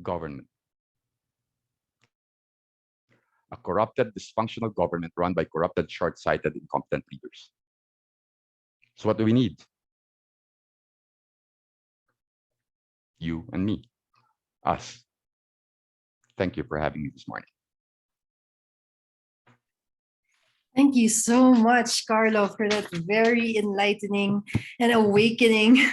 government. A corrupted, dysfunctional government run by corrupted, short-sighted, incompetent leaders. So what do we need? You and me, us. Thank you for having me this morning. Thank you so much, Carlo, for that very enlightening and awakening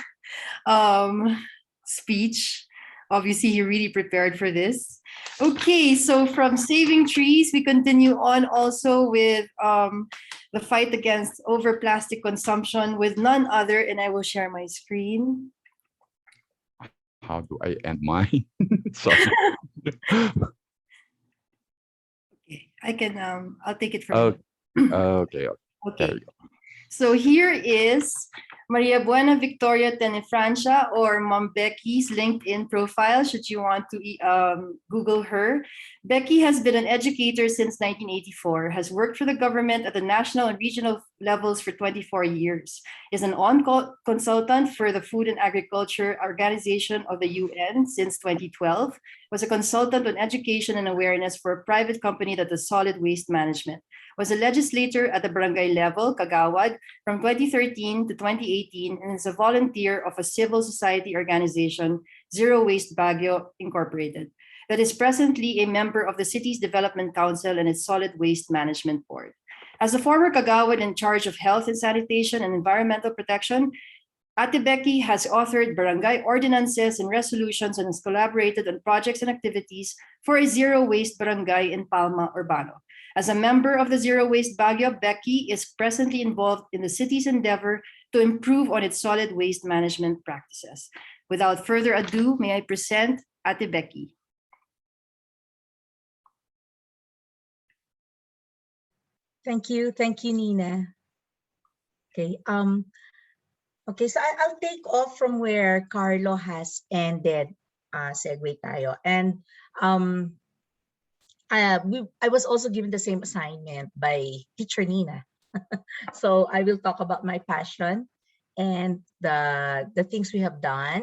speech. Obviously, he really prepared for this. Okay, so from saving trees, we continue on also with the fight against over plastic consumption with none other, and I will share my screen. How do I end mine? Sorry. Okay, I can, I'll take it from Oh, here. okay. There Okay. we go. So here is Maria Buena Victoria Tenefrancia, or Mom Becky's LinkedIn profile, should you want to Google her. Becky has been an educator since 1984, has worked for the government at the national and regional levels for 24 years, is an on-call consultant for the Food and Agriculture Organization of the UN since 2012, was a consultant on education and awareness for a private company that does solid waste management, was a legislator at the barangay level, Kagawad, from 2013 to 2018, and is a volunteer of a civil society organization, Zero Waste Baguio Incorporated, that is presently a member of the city's development council and its solid waste management board. As a former Kagawad in charge of health and sanitation and environmental protection, Ate Becky has authored barangay ordinances and resolutions and has collaborated on projects and activities for a zero waste barangay in Palma Urbano. As a member of the Zero Waste Baguio, Becky is presently involved in the city's endeavor to improve on its solid waste management practices. Without further ado, may I present Ate Becky. Thank you, Nina. Okay, okay, so I'll take off from where Carlo has ended. Segue tayo. And I was also given the same assignment by teacher Nina. So I will talk about my passion and the things we have done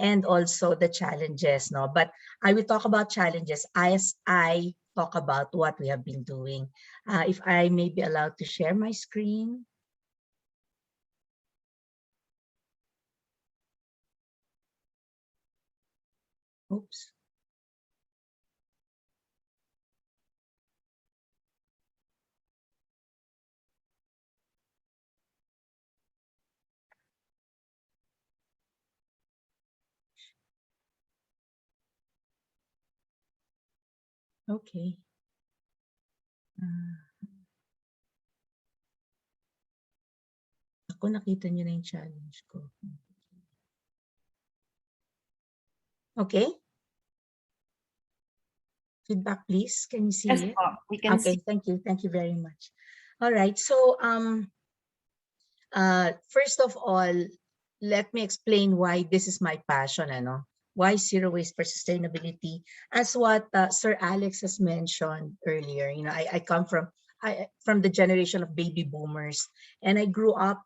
and also the challenges. No, but I will talk about challenges as I talk about what we have been doing. If I may be allowed to share my screen. Oops. Okay. Ako, nakita niyo na yung challenge ko. Okay. Feedback, please. Can you see Yes, it? we can Okay, see. thank you. Thank you very much. All right. So first of all, let me explain why this is my passion, why zero waste for sustainability. As what Sir Alex has mentioned earlier, I come from the generation of baby boomers, and I grew up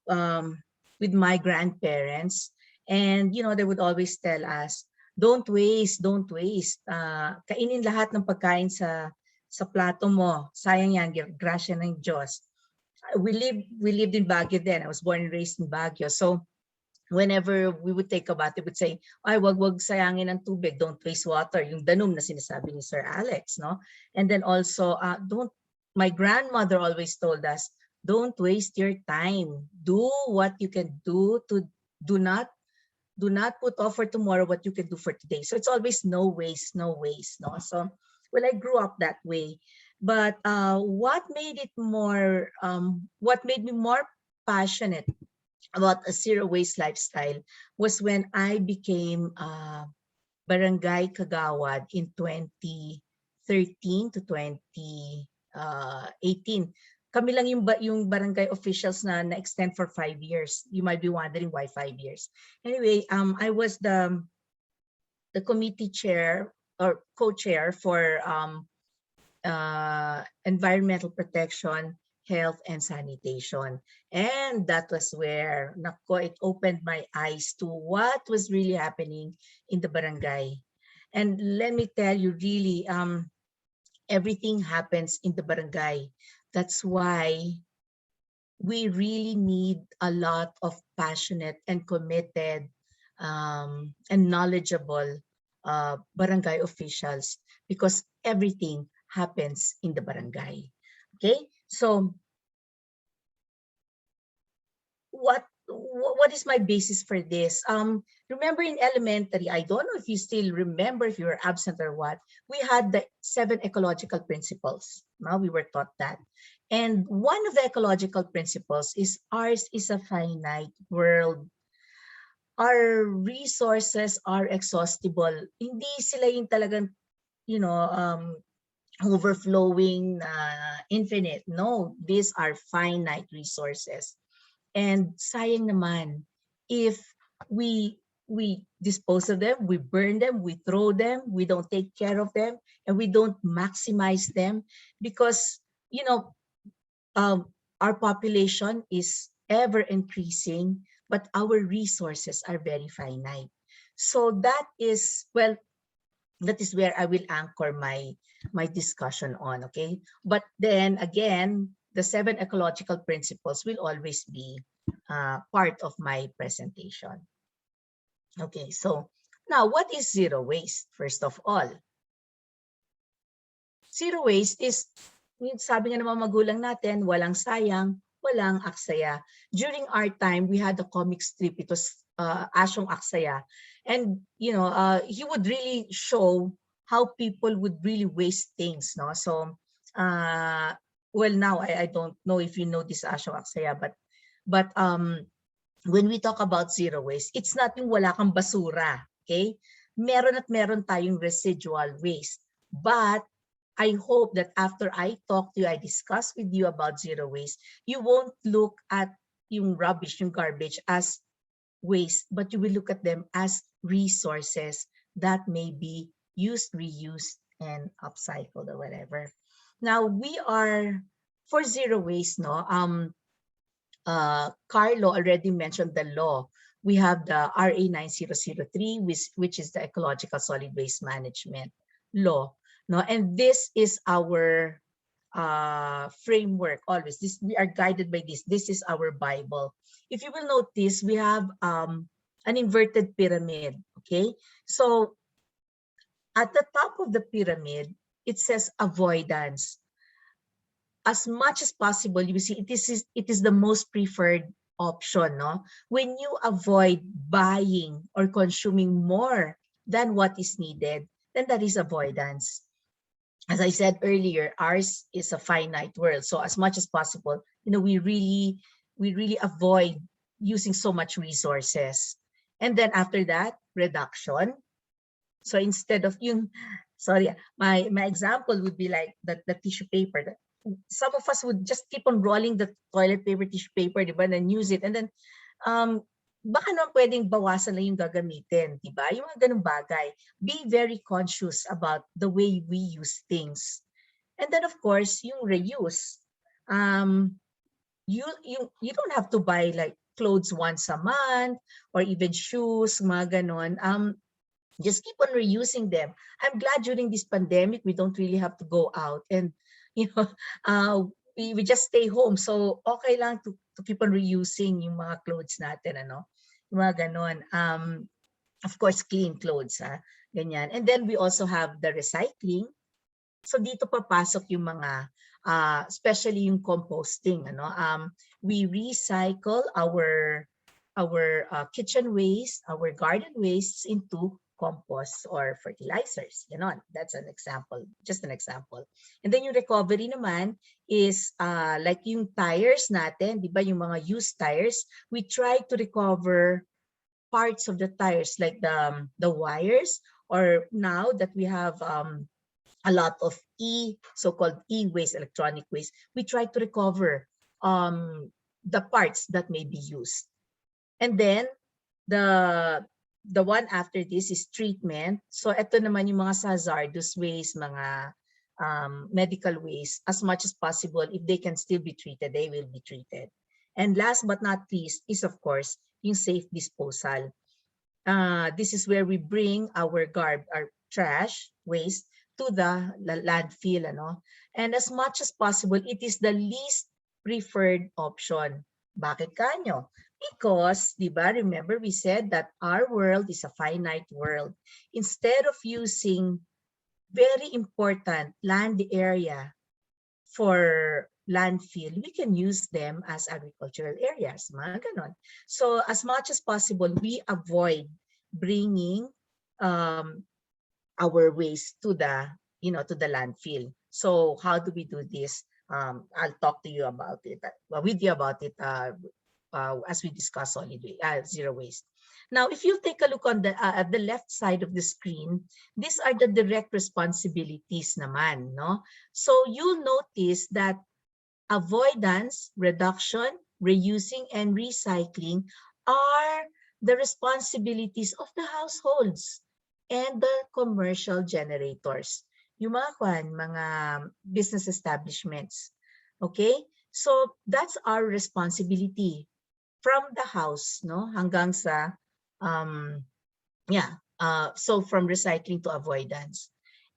with my grandparents, and they would always tell us, don't waste, don't waste. Kainin lahat ng pagkain sa plato mo. Sayang yan, grasya ng Diyos. We lived in Baguio then. I was born and raised in Baguio. So whenever we would take a bath, they would say, ay, wag sayangin ang tubig, don't waste water. Yung danum na sinasabi ni Sir Alex, no? And then also, my grandmother always told us, don't waste your time. Do what you can do to do not put off for tomorrow what you can do for today. So it's always no waste, no? So, well, I grew up that way. But what made me more passionate about a zero waste lifestyle was when I became Barangay Kagawad in 2013 to 2018. Kami lang yung barangay officials na extend for 5 years. You might be wondering why 5 years. Anyway, I was the committee chair or co-chair for environmental protection, health, and sanitation. And that was where it opened my eyes to what was really happening in the barangay. And let me tell you, really, everything happens in the barangay. That's why we really need a lot of passionate and committed and knowledgeable barangay officials, because everything happens in the barangay. Okay, so what is my basis for this? Remember in elementary, I don't know if you still remember, if you were absent or what, we had the 7 ecological principles. Now we were taught that. And one of the ecological principles is ours is a finite world. Our resources are exhaustible. Hindi sila yung talagang, overflowing, infinite. No, these are finite resources. And sayang naman if we dispose of them, we burn them, we throw them, we don't take care of them, and we don't maximize them, because our population is ever increasing, but our resources are very finite. So that is where I will anchor my discussion on. Okay, but then again, the 7 ecological principles will always be part of my presentation. Okay, so now what is zero waste? First of all, zero waste is, sabi nga ng mga magulang natin, walang sayang, walang aksaya. During our time, we had a comic strip. It was Asyong Aksaya. And, he would really show how people would really waste things. No? So, well, now I don't know if you know this Asyong Aksaya, but when we talk about zero waste, it's not yung wala kang basura. Okay? Meron at meron tayong residual waste. But I hope that after I talk to you, I discuss with you about zero waste, you won't look at yung rubbish, yung garbage as waste, but you will look at them as resources that may be used, reused, and upcycled or whatever. Now we are for zero waste, no? Carlo already mentioned the law. We have the RA 9003, which is the Ecological Solid Waste Management Law. No, and this is our framework always. We are guided by this. This is our Bible. If you will notice, we have an inverted pyramid. Okay, so at the top of the pyramid, it says avoidance. As much as possible, you see, it is the most preferred option. No, when you avoid buying or consuming more than what is needed, then that is avoidance. As I said earlier, ours is a finite world. So as much as possible, we really avoid using so much resources. And then after that, reduction. So instead of my example would be like the tissue paper. Some of us would just keep on rolling the toilet paper, tissue paper, diba, and use it. And then baka naman pwedeng bawasan na yung gagamitin, diba? Yung mga ganung bagay. Be very conscious about the way we use things. And then of course, yung reuse. You don't have to buy like clothes once a month or even shoes, mga ganon. Just keep on reusing them. I'm glad during this pandemic, we don't really have to go out and, we just stay home. So okay lang to keep on reusing yung mga clothes natin, yung mga ganon. Of course, clean clothes, ganyan. And then we also have the recycling. So dito papasok yung mga, especially yung composting, we recycle our kitchen waste, our garden wastes into compost or fertilizers. That's an example, just an example. And then yung recovery naman is like yung tires natin, di ba, yung mga used tires, we try to recover parts of the tires like the wires, or now that we have a lot of so-called e-waste, electronic waste, we try to recover the parts that may be used. And then the one after this is treatment. So ito naman yung mga hazardous waste, mga medical waste. As much as possible, if they can still be treated, they will be treated. And last but not least is, of course, yung safe disposal. This is where we bring our trash, waste, to the landfill, ano? And as much as possible, it is the least preferred option. Bakit kanyo? Because, di ba, remember we said that our world is a finite world. Instead of using very important land area for landfill, we can use them as agricultural areas, mga ganon. So as much as possible, we avoid bringing our waste to the, to the landfill. So how do we do this? I'll talk to you about it, with you about it as we discuss zero waste. Now, if you take a look on at the left side of the screen, these are the direct responsibilities naman, no? So you'll notice that avoidance, reduction, reusing, and recycling are the responsibilities of the households and the commercial generators. Yung mga business establishments. Okay? So that's our responsibility from the house, no? Hanggang sa, so from recycling to avoidance.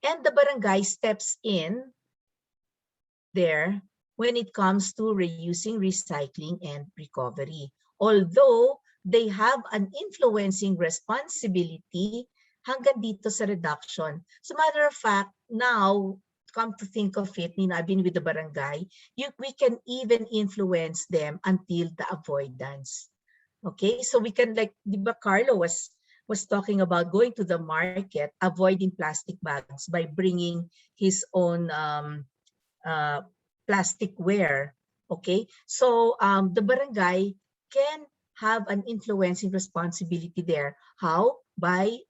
And the barangay steps in there when it comes to reusing, recycling, and recovery. Although they have an influencing responsibility hanggang dito sa reduction. As a matter of fact, now, come to think of it, I've been with the barangay, we can even influence them until the avoidance. Okay, so we can, like, di ba Carlo was talking about going to the market, avoiding plastic bags by bringing his own plasticware. Okay, so the barangay can have an influencing responsibility there. How? By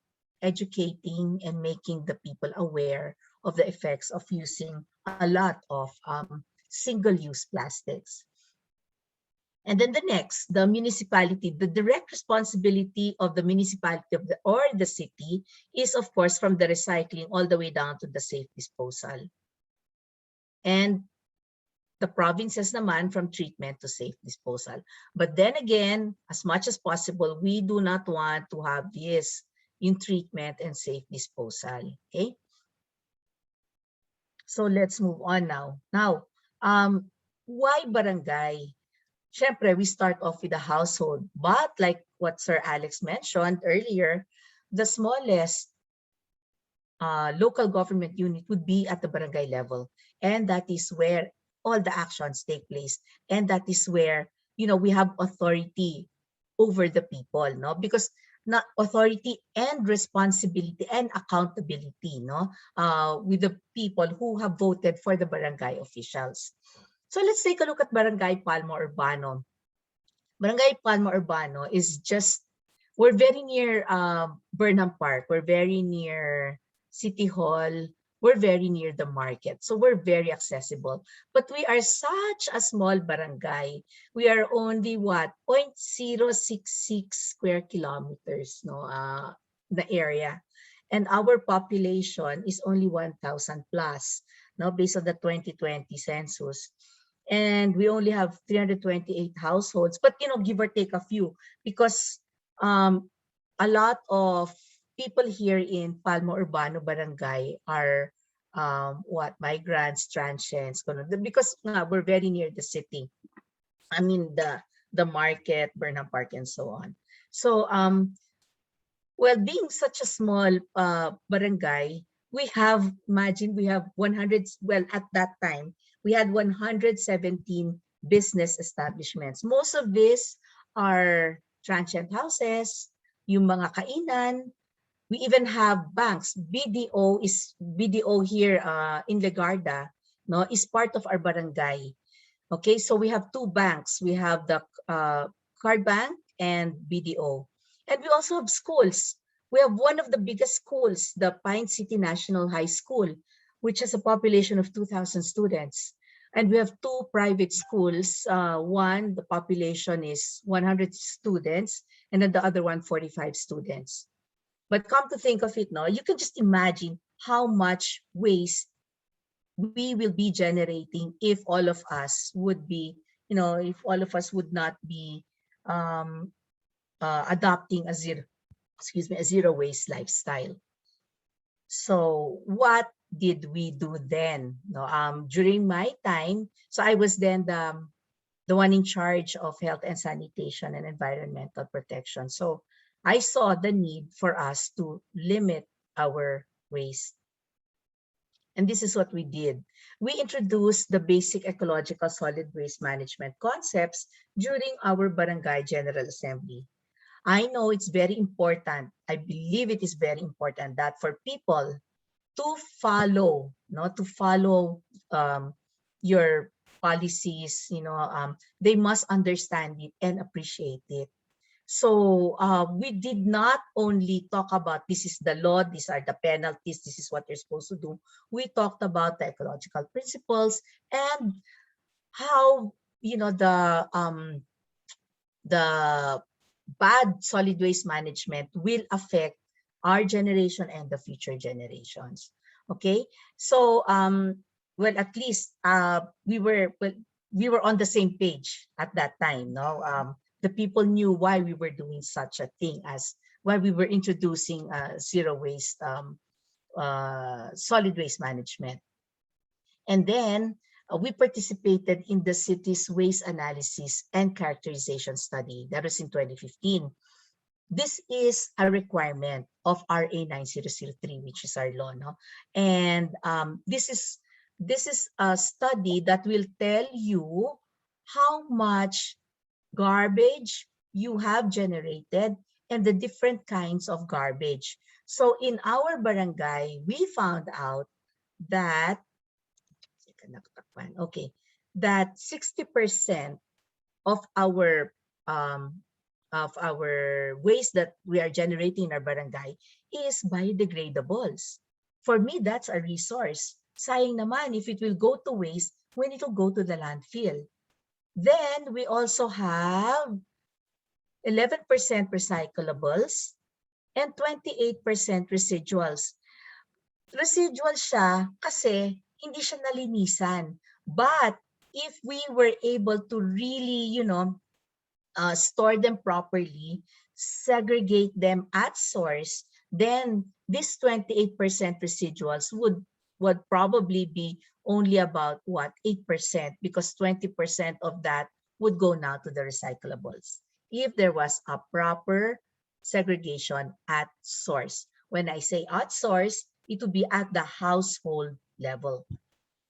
educating and making the people aware of the effects of using a lot of single-use plastics. And then the next, the municipality, the direct responsibility of the municipality or the city is, of course, from the recycling all the way down to the safe disposal. And the provinces naman from treatment to safe disposal. But then again, as much as possible, we do not want to have this in treatment and safe disposal. Okay? So let's move on now. Now, why barangay? Syempre, we start off with the household. But like what Sir Alex mentioned earlier, the smallest local government unit would be at the barangay level. And that is where all the actions take place. And that is where, we have authority over the people, no? Because not authority and responsibility and accountability, no? With the people who have voted for the barangay officials. So let's take a look at Barangay Palma Urbano. Barangay Palma Urbano is we're very near Burnham Park. We're very near City Hall. We're very near the market. So we're very accessible. But we are such a small barangay. We are only, 0.066 square kilometers, no, the area. And our population is only 1,000 plus, no, based on the 2020 census. And we only have 328 households, but give or take a few, because a lot of people here in Palma Urbano Barangay are migrants, transients, because we're very near the city. I mean the market, Burnham Park, and so on. So well, being such a small barangay, we have 100. Well, at that time, we had 117 business establishments. Most of these are transient houses, yung mga kainan. We even have banks. BDO here in Legarda, no, is part of our barangay. Okay, so we have two banks. We have the Card Bank and BDO. And we also have schools. We have one of the biggest schools, the Pine City National High School, which has a population of 2,000 students. And we have two private schools. One, the population is 100 students, and then the other one, 45 students. But come to think of it, no, you can just imagine how much waste we will be generating if all of us would be, if all of us would not be adopting a zero waste lifestyle. So what did we do then? No, during my time, so I was then the one in charge of health and sanitation and environmental protection. So I saw the need for us to limit our waste. And this is what we did. We introduced the basic ecological solid waste management concepts during our barangay general assembly. I know it's very important. I believe it is very important that for people to follow, to follow your policies, they must understand it and appreciate it. So we did not only talk about this is the law, these are the penalties, this is what you're supposed to do. We talked about the ecological principles and how the bad solid waste management will affect our generation and the future generations. Okay, so well, at least we were on the same page at that time. No, the people knew why we were doing such a thing as why we were introducing zero waste solid waste management. And then we participated in the city's waste analysis and characterization study. That was in 2015. This is a requirement of RA 9003, which is our law. No? And this is a study that will tell you how much garbage you have generated and the different kinds of garbage. So in our barangay, we found out that that 60% of our waste that we are generating in our barangay is biodegradables. For me, that's a resource. Sayang naman if it will go to waste when it will go to the landfill. Then we also have 11% recyclables and 28% residuals. Residual siya kasi hindi siya nalinisan. But if we were able to really, store them properly, segregate them at source, then this 28% residuals would probably be only about 8%, because 20% of that would go now to the recyclables if there was a proper segregation at source. When I say at source, it would be at the household level.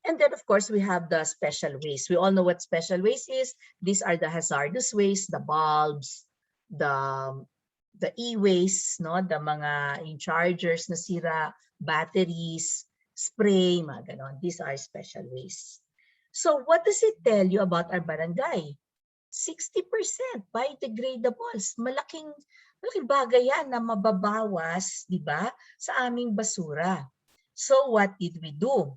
And then, of course, we have the special waste. We all know what special waste is. These are the hazardous waste, the bulbs, the e-waste, the mga in-chargers na sira, batteries, spray, mga ganon. These are special waste. So what does it tell you about our barangay? 60% biodegradables. Malaking bagay yan na mababawas, di ba, sa aming basura. So what did we do?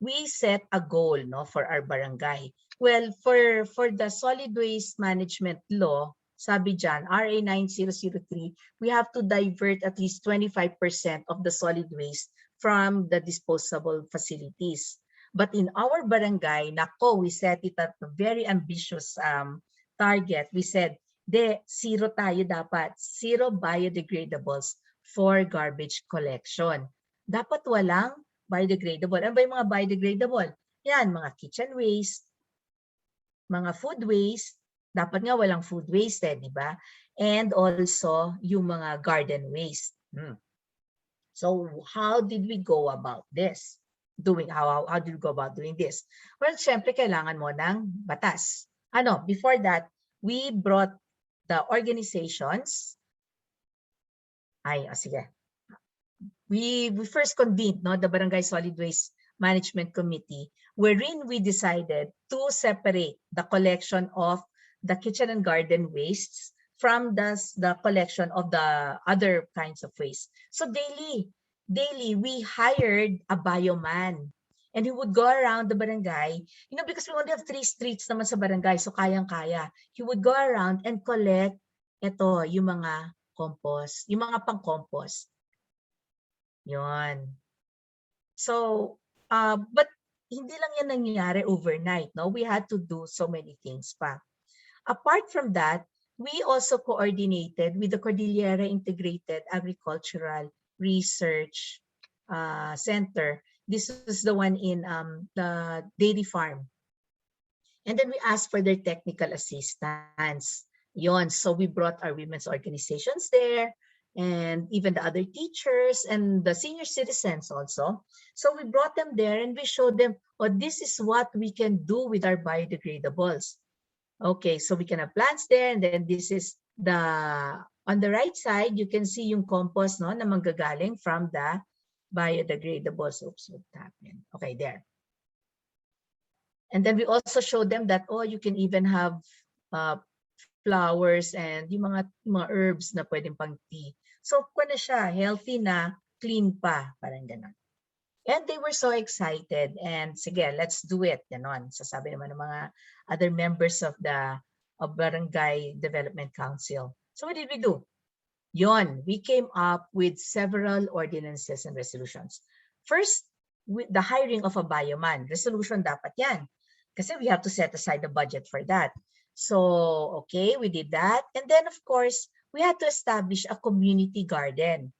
We set a goal for our barangay. Well, for the solid waste management law, sabi dyan, RA 9003, we have to divert at least 25% of the solid waste from the disposable facilities. But in our barangay, we set it at a very ambitious target. We said, zero tayo dapat. Zero biodegradables for garbage collection. Dapat walang biodegradable. Ano ba yung mga biodegradable? Yan, mga kitchen waste, mga food waste. Dapat nga walang food waste, di ba? And also, yung mga garden waste. So, how did we go about this? How did we go about doing this? Well, syempre, kailangan mo ng batas. Before that, we brought the organizations. Sige. We first convened the Barangay Solid Waste Management Committee, wherein we decided to separate the collection of the kitchen and garden wastes from the collection of the other kinds of waste. So daily we hired a bioman, and he would go around the barangay, because we only have 3 streets naman sa barangay, so kayang-kaya. He would go around and collect yung mga compost, yung mga pang-compost. Yun. So, but hindi lang yan nangyayari overnight, no? We had to do so many things pa. Apart from that, we also coordinated with the Cordillera Integrated Agricultural Research Center. This was the one in the dairy farm. And then we asked for their technical assistance. Yon. So we brought our women's organizations there, and even the other teachers and the senior citizens also. So we brought them there and we showed them, oh, this is what we can do with our biodegradables. Okay, so we can have plants there, and then this is the, on the right side, you can see yung compost, no, na manggagaling from the biodegradables. Oops, what happened? Okay, there. And then we also showed them that, oh, you can even have flowers and yung mga herbs na pwedeng pang tea. So, kung na siya, healthy na, clean pa, parang gano'n. And they were so excited. And sige, let's do it. Ganon. Sasabi naman ng mga other members of the Barangay Development Council. So what did we do? Yon, we came up with several ordinances and resolutions. First, with the hiring of a bioman. Resolution dapat yan. Kasi we have to set aside the budget for that. So, okay, we did that. And then, of course, we had to establish a community garden.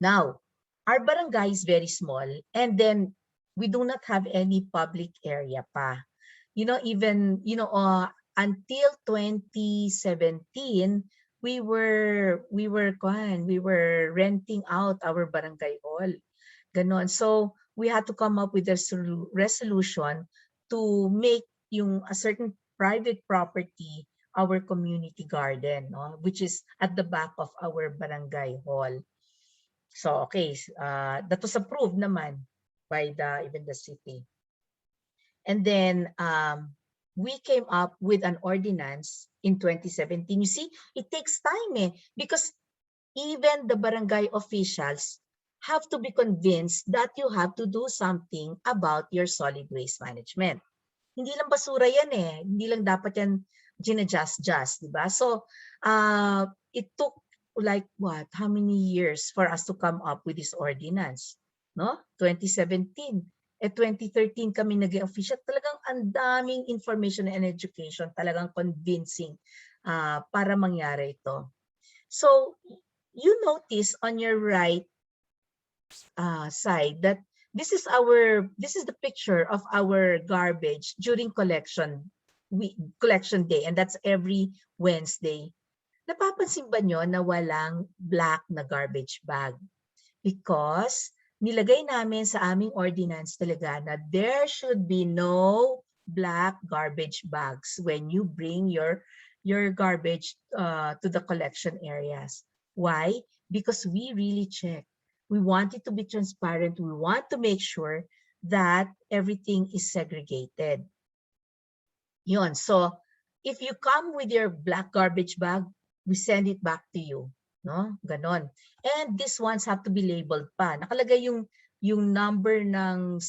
Now, our barangay is very small, and then we do not have any public area pa. You know, even, you know, until 2017, we were renting out our barangay hall. Ganon. So we had to come up with a resolution to make yung a certain private property our community garden, no? Which is at the back of our barangay hall. So, okay, that was approved naman by even the city. And then we came up with an ordinance in 2017. You see, it takes time because even the barangay officials have to be convinced that you have to do something about your solid waste management. Hindi lang basura yan Hindi lang dapat yan ginadjust, di ba? So, it took like what? How many years for us to come up with this ordinance? No? 2017. 2013 kami naging official. Talagang ang daming information and education, talagang convincing para mangyari ito. So, you notice on your right side that this is the picture of our garbage during collection day, and that's every Wednesday. Napapansin ba nyo na walang black na garbage bag? Because nilagay namin sa aming ordinance talaga na there should be no black garbage bags when you bring your garbage to the collection areas. Why? Because we really check. We want it to be transparent. We want to make sure that everything is segregated. Yun. So, if you come with your black garbage bag, we send it back to you. No? Ganon. And these ones have to be labeled pa. Nakalagay yung number ng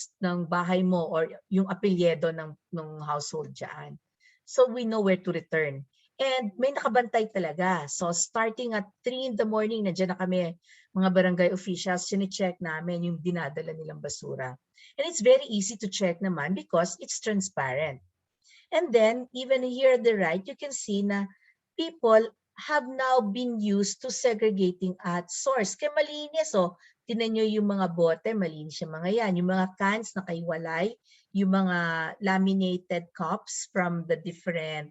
bahay mo or yung apelyido ng household dyan. So we know where to return. And may nakabantay talaga. So starting at 3 in the morning, nandiyan na kami, mga barangay officials, sine-check namin yung dinadala nilang basura. And it's very easy to check naman because it's transparent. And then, even here at the right, you can see na people have now been used to segregating at source. Kaya malinis, tinan nyo yung mga bote, malinis yung mga yan. Yung mga cans na kaiwalay, yung mga laminated cups from the different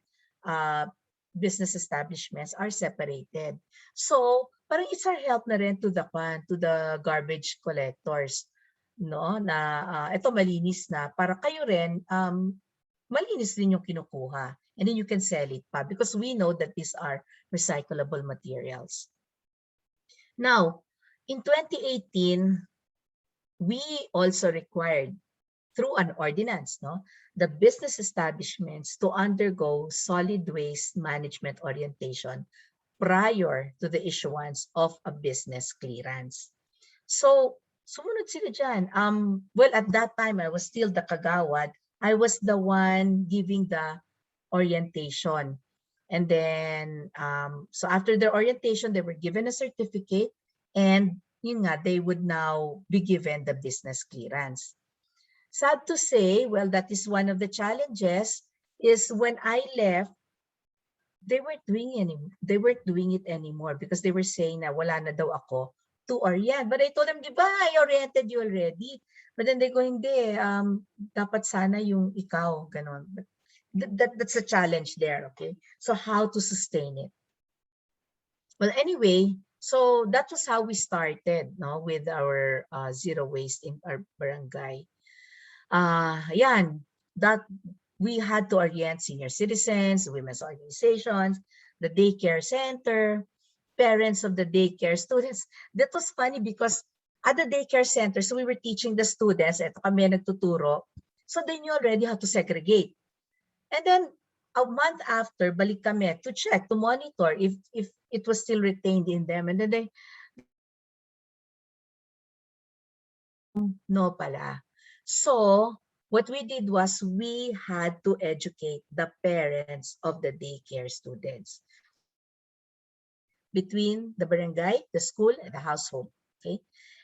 business establishments are separated. So, parang it's our help na rin to the garbage collectors, no? Na ito malinis na para kayo rin malinis din yung kinukuha. And then you can sell it pa because we know that these are recyclable materials. Now, in 2018, we also required through an ordinance, the business establishments to undergo solid waste management orientation prior to the issuance of a business clearance. So, sumunod sila dyan. Well, at that time, I was still the kagawad. I was the one giving the orientation. And then, so after their orientation, they were given a certificate and yun nga, they would now be given the business clearance. Sad to say, well, that is one of the challenges is when I left they weren't doing it anymore because they were saying na wala na daw ako to orient. But I told them, di ba, I oriented you already. But then they go, hindi, dapat sana yung ikaw, ganon. But that's a challenge there, okay? So how to sustain it? Well, anyway, so that was how we started, no, with our zero waste in our barangay. Yan, that we had to orient senior citizens, women's organizations, the daycare center, parents of the daycare students. That was funny because at the daycare center, so we were teaching the students, eto kami nagtuturo, so they knew already how to segregate. And then a month after, balik kami to check, to monitor if it was still retained in them. And then they, no pala. So what we did was we had to educate the parents of the daycare students between the barangay, the school, and the household. Okay.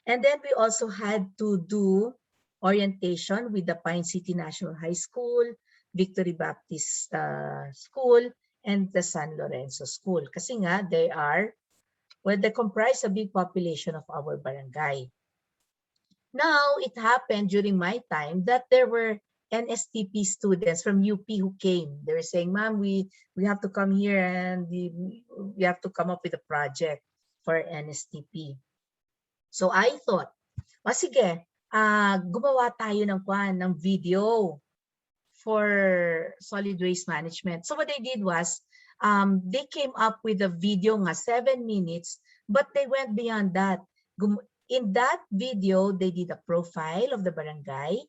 And then we also had to do orientation with the Pine City National High School, Victory Baptist School, and the San Lorenzo School. Kasi nga, they comprise a big population of our barangay. Now, it happened during my time that there were NSTP students from UP who came. They were saying, Ma'am, we have to come here and we have to come up with a project for NSTP. So I thought, sige, gumawa tayo ng video for solid waste management. So what they did was, they came up with a video nga 7 minutes, but they went beyond that. In that video, they did a profile of the barangay,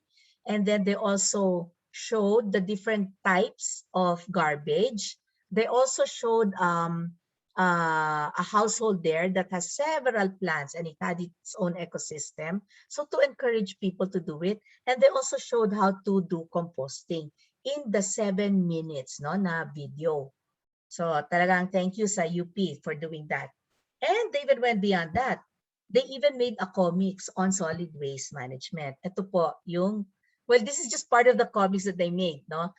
and then they also showed the different types of garbage. They also showed a household there that has several plants and it had its own ecosystem. So to encourage people to do it, and they also showed how to do composting in the 7 minutes na video. So talagang thank you sa UP for doing that. And they even went beyond that. They even made a comics on solid waste management. Ito po yung, well, this is just part of the comics that they made, no?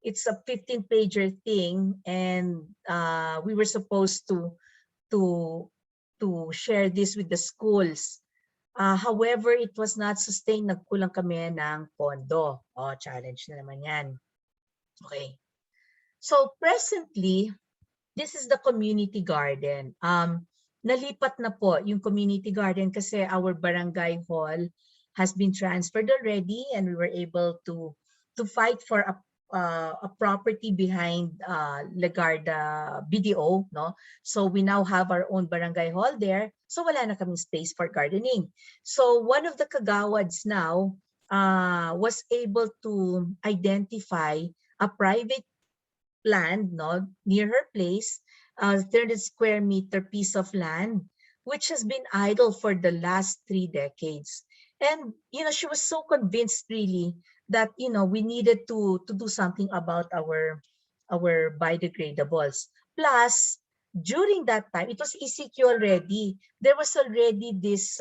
It's a 15-pager thing, and we were supposed to share this with the schools. However, it was not sustained. Nagkulang kami ng pondo. Challenge na naman yan. Okay. So presently, this is the community garden. Nalipat na po yung community garden kasi our barangay hall has been transferred already, and we were able to fight for a property behind Legarda BDO, no? So we now have our own barangay hall there. So wala na kaming space for gardening. So one of the kagawads now was able to identify a private land, no, near her place, 30 square meter piece of land, which has been idle for the last 3 decades. And, she was so convinced really that, we needed to do something about our biodegradables. Plus, during that time, it was ECQ already. There was already this,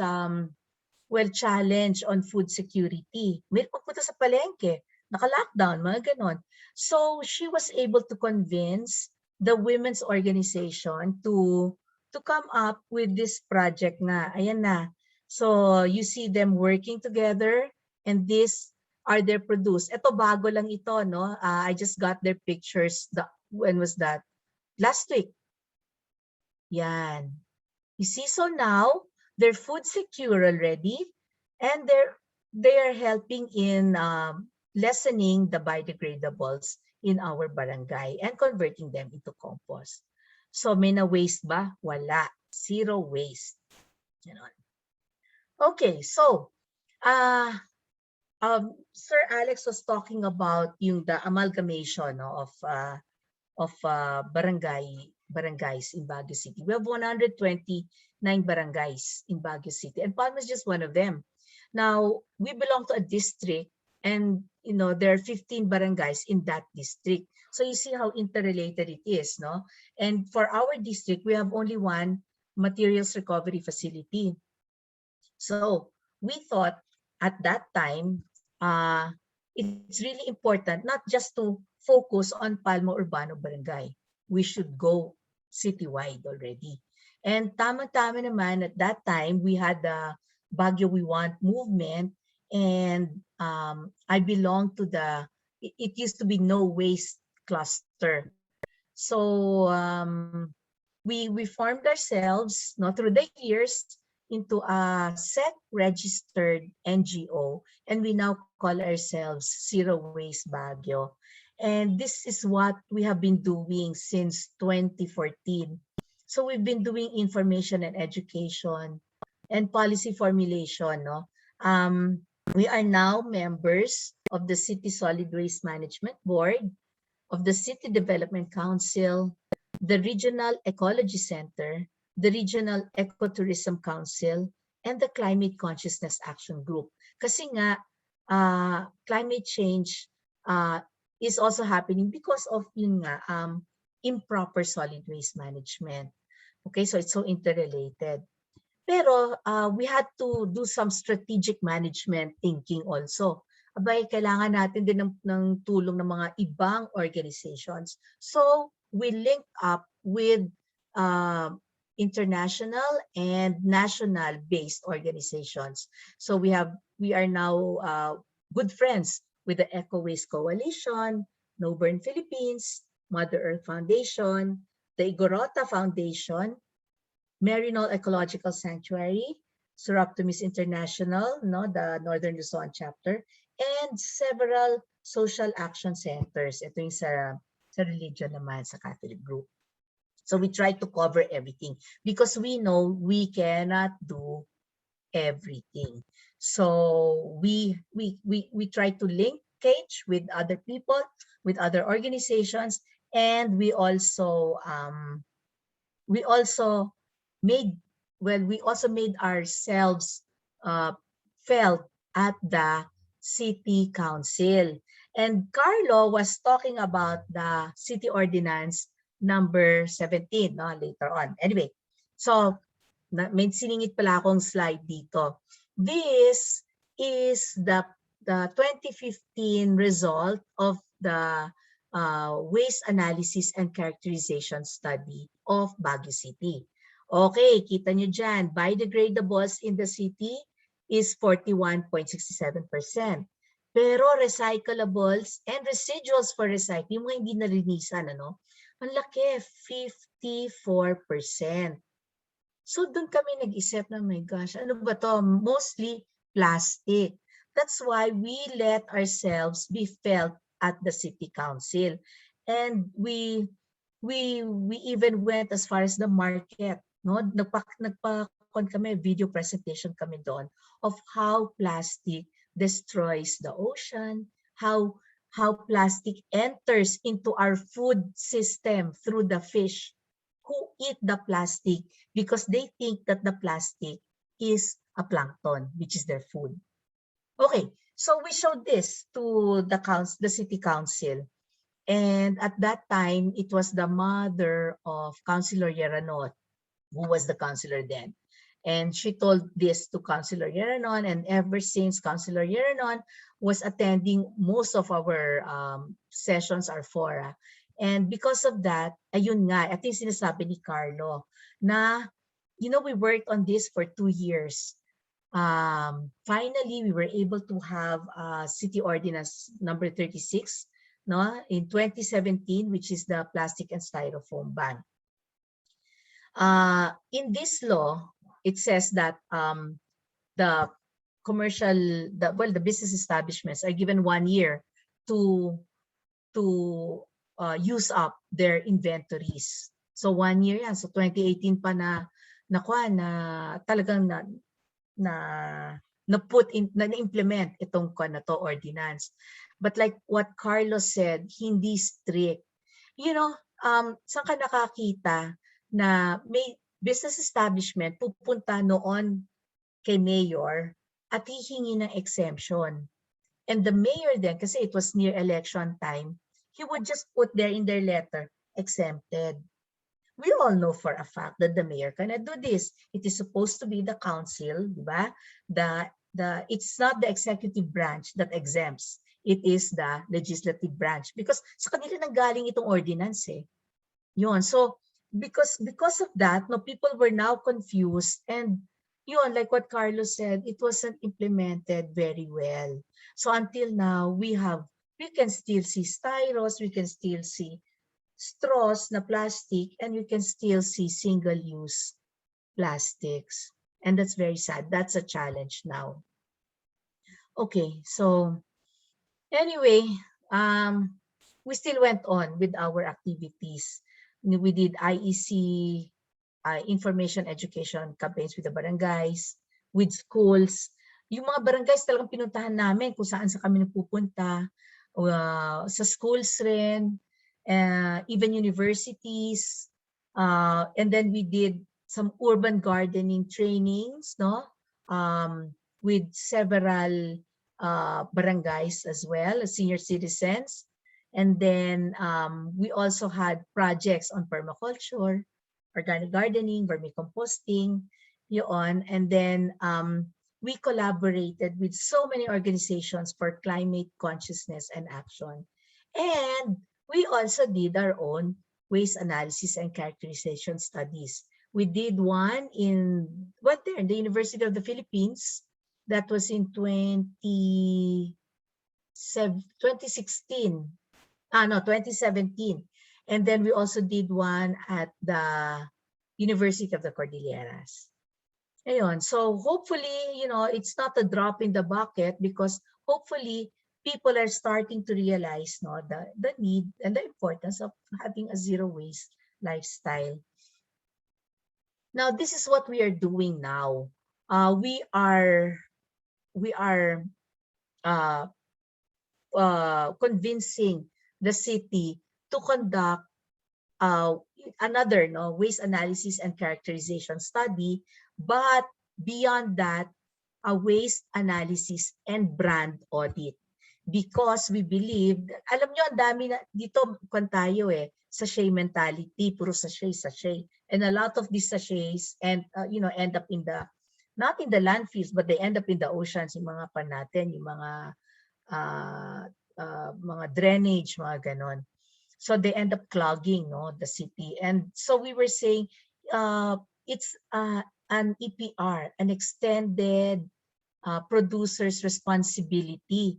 challenge on food security. May pagpunta sa palengke, naka-lockdown, mga ganon. So, she was able to convince the women's organization to come up with this project na, ayan na. So you see them working together, and these are their produce. Ito bago lang ito, no? I just got their pictures. When was that? Last week. Yan. You see, so now they're food secure already, and they are helping in lessening the biodegradables in our barangay and converting them into compost. So may na-waste ba? Wala. Zero waste. Ganon. Okay, so Sir Alex was talking about the amalgamation, no, of barangays in Baguio City. We have 129 barangays in Baguio City, and Palma is just one of them. Now, we belong to a district, and there are 15 barangays in that district. So you see how interrelated it is, no? And for our district, we have only one materials recovery facility. So we thought at that time, it's really important not just to focus on Palma Urbano Barangay. We should go citywide already. And tama-tama naman, at that time, we had the Baguio We Want movement, and I belong to it used to be No Waste Cluster. So we formed ourselves, through the years, into a SEC-registered NGO, and we now call ourselves Zero Waste Baguio. And this is what we have been doing since 2014. So we've been doing information and education and policy formulation. We are now members of the City Solid Waste Management Board, of the City Development Council, the Regional Ecology Center, the Regional Ecotourism Council, and the Climate Consciousness Action Group. Kasi nga, climate change is also happening because of improper solid waste management. Okay, so it's so interrelated. Pero we had to do some strategic management thinking also. Abay, kailangan natin din ng tulong ng mga ibang organizations. So we link up with international and national-based organizations. So we are now good friends with the Eco Waste Coalition, No Burn Philippines, Mother Earth Foundation, the Igorota Foundation, Marinol Ecological Sanctuary, Suroctomis International, the Northern Luzon chapter, and several social action centers. Ito yung sa religion naman, sa Catholic group. So we try to cover everything because we know we cannot do everything. So we try to linkage with other people, with other organizations, and we also made ourselves felt at the city council. And Carlo was talking about the city ordinance number 17 later on. Anyway, so may siningit pala akong slide dito. This is the 2015 result of the waste analysis and characterization study of Baguio City. Okay, kita nyo dyan, biodegradables in the city is 41.67%. Pero recyclables and residuals for recycling, yung mga hindi nalinisan, ang laki, 54%. So doon kami nag-isip na, my gosh, ano ba to? Mostly plastic. That's why we let ourselves be felt at the city council. And we even went as far as the market. Nagpa-kon kami, video presentation kami doon of how plastic destroys the ocean, how plastic enters into our food system through the fish who eat the plastic because they think that the plastic is a plankton, which is their food. Okay, so we showed this to the city council. And at that time, it was the mother of Councilor Yeranon, who was the councilor then. And she told this to Councilor Yeranon, and ever since Councilor Yeranon was attending most of our sessions, our fora. And because of that, ayun nga, I think sinasabi ni Carlo na, we worked on this for 2 years. Finally, we were able to have City Ordinance number 36, in 2017, which is the plastic and styrofoam ban. In this law, it says that the business establishments are given 1 year to use up their inventories. So 1 year yan. So 2018 pa na talagang na-implement itong ordinance. But like what Carlos said, hindi strict. Saan ka nakakita na may business establishment pupunta noon kay mayor at hihingi ng exemption. And the mayor then, kasi it was near election time, he would just put there in their letter, exempted. We all know for a fact that the mayor cannot do this. It is supposed to be the council, di ba? It's not the executive branch that exempts. it is the legislative branch because sa kanila nanggaling itong ordinance eh. Yun. So because of that, no, people were now confused, and yun, like what Carlos said, it wasn't implemented very well. So until now, we can still see styros, we can still see straws na plastic, and we can still see single-use plastics. And that's very sad. That's a challenge now. Okay, so anyway, we still went on with our activities. We did IEC, information education campaigns with the barangays, with schools. Yung mga barangays talagang pinuntahan namin kung saan sa kami napupunta, sa schools rin, even universities. And then we did some urban gardening trainings, no? With several barangays as well, as senior citizens. And then we also had projects on permaculture, organic gardening, vermicomposting, yun. And then we collaborated with so many organizations for climate consciousness and action. And we also did our own waste analysis and characterization studies. We did one in the University of the Philippines. That was in 2016. 2017. And then we also did one at the University of the Cordilleras. Ayun. So hopefully, it's not a drop in the bucket, because hopefully people are starting to realize the need and the importance of having a zero waste lifestyle. Now, this is what we are doing now. We are convincing the city to conduct another waste analysis and characterization study, but beyond that, a waste analysis and brand audit. Because we believe, alam nyo, ang dami na, dito tayo sachet mentality, puro sachet. And a lot of these sachets end up in the, not in the landfills, but they end up in the oceans, yung mga pan natin, yung mga drainage, mga ganon. So they end up clogging the city. And so we were saying it's an EPR, an extended producer's responsibility.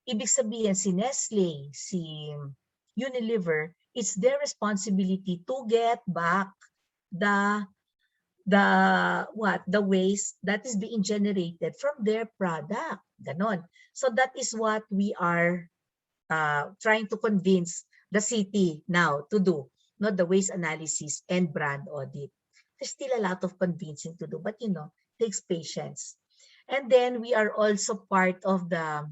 Ibig sabihin, si Nestle, si Unilever, it's their responsibility to get back the waste that is being generated from their product. Ganon. So that is what we are trying to convince the city now to do, not the waste analysis and brand audit. There's still a lot of convincing to do, but takes patience. And then we are also part of the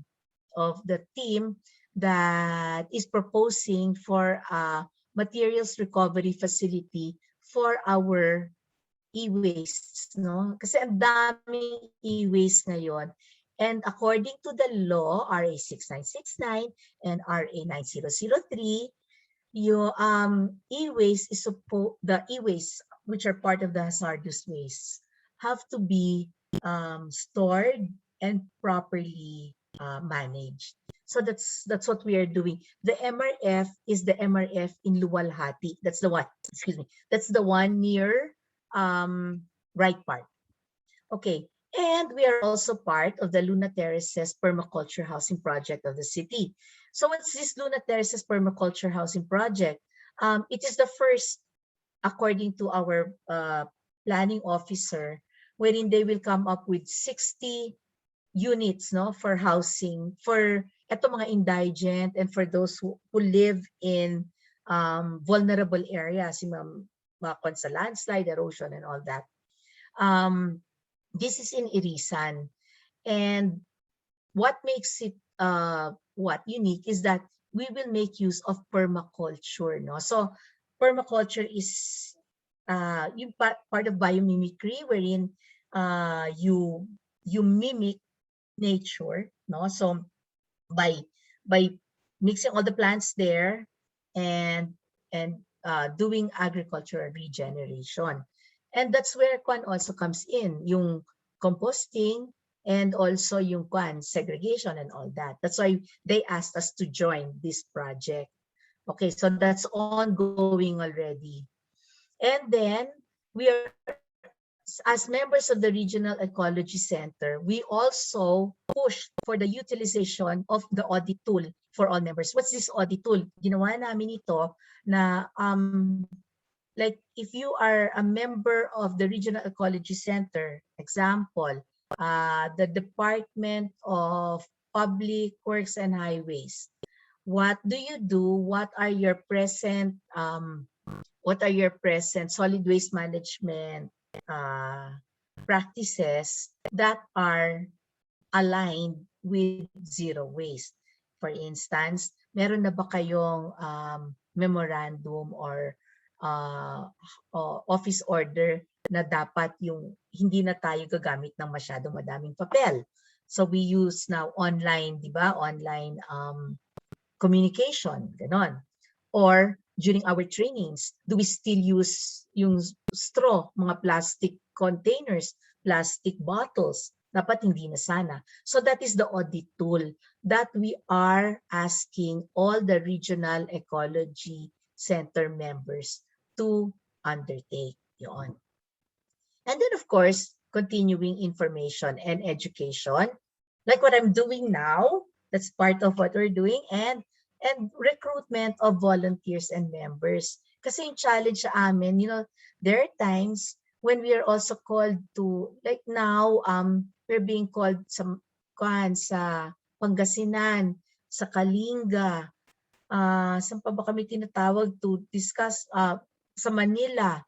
team that is proposing for a materials recovery facility for our e-wastes, no? Kasi ang daming e-waste ngayon. And according to the law, RA 6969 and RA 9003, your e-waste is the e-waste, which are part of the hazardous waste, have to be stored and properly managed. So that's what we are doing. The MRF is the MRF in Luwalhati. That's the one. Excuse me. That's the one near Right Park. Okay. And we are also part of the Luna Terraces Permaculture Housing Project of the city. So what's this Luna Terraces Permaculture Housing Project? It is the first, according to our planning officer, wherein they will come up with 60 units for housing for mga indigent and for those who live in vulnerable areas, mga sa landslide, erosion, and all that. This is in Irisan. And what makes it unique is that we will make use of permaculture. So permaculture is part of biomimicry, wherein you mimic nature. So by mixing all the plants there and doing agricultural regeneration. And that's where Kwan also comes in, yung composting, and also yung segregation and all that. That's why they asked us to join this project. Okay, so that's ongoing already. And then we are, as members of the Regional Ecology Center, we also push for the utilization of the audit tool for all members. What's this audit tool? Ginawa namin ito na like if you are a member of the Regional Ecology Center, example, the Department of Public Works and Highways, what do you do? What are your present solid waste management practices that are aligned with zero waste? For instance, meron na ba kayong memorandum or office order na dapat yung hindi na tayo gagamit ng masyadong madaming papel? So we use now online, di ba? Online communication, ganon. Or during our trainings, do we still use yung straw, mga plastic containers, plastic bottles? Dapat hindi na sana. So that is the audit tool that we are asking all the Regional Ecology Center members to undertake. Yun. And then of course, continuing information and education, like what I'm doing now, that's part of what we're doing, and recruitment of volunteers and members. Kasi yung challenge sa amin, there are times when we are also called to, like now, we're being called sa Pangasinan, sa Kalinga, saan pa ba kami tinatawag to discuss, sa Manila.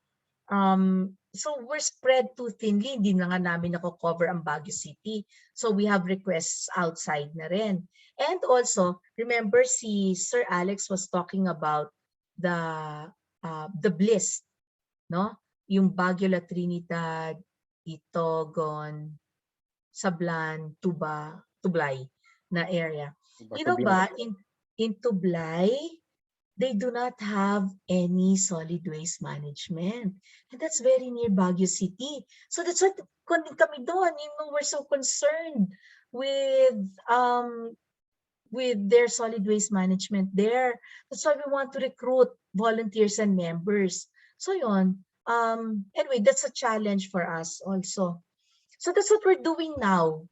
So we're spread too thinly, hindi na nga namin nako-cover ang Baguio City. So we have requests outside na rin. And also, remember si Sir Alex was talking about the bliss, no? Yung Baguio, La Trinidad, Itogon, Sablan, Tublay na area. You know ba, in Tublay, they do not have any solid waste management. And that's very near Baguio City. So that's why kami doon, we're so concerned with their solid waste management there. That's why we want to recruit volunteers and members. So yun, anyway, that's a challenge for us also. So that's what we're doing now.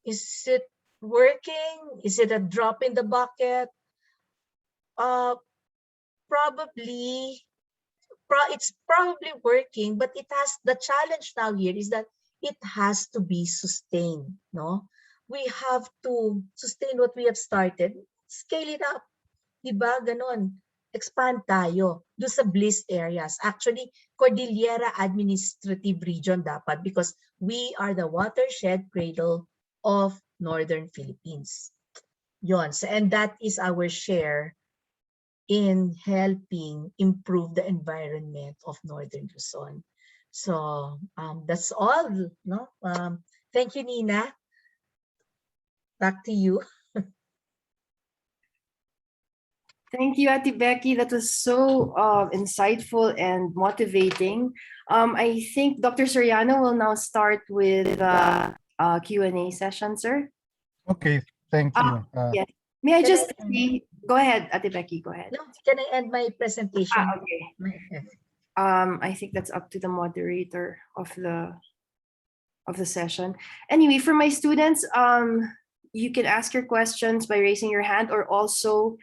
Is it working? Is it a drop in the bucket? It's probably working, but the challenge now here is that it has to be sustained, no? We have to sustain what we have started, scale it up, diba? Ganon. Expand tayo do sa bliss areas. Actually, Cordillera Administrative Region dapat, because we are the watershed cradle of Northern Philippines. Yon. So, and that is our share in helping improve the environment of Northern Luzon. So that's all. No? Thank you, Nina. Back to you. Thank you, Ate Becky. That was so insightful and motivating. I think Dr. Soriano will now start with the Q&A session, sir. Okay, thank you. Yes. May I just say, go ahead, Ate Becky, go ahead. No, can I end my presentation? Okay. I think that's up to the moderator of the session. Anyway, for my students, you can ask your questions by raising your hand or also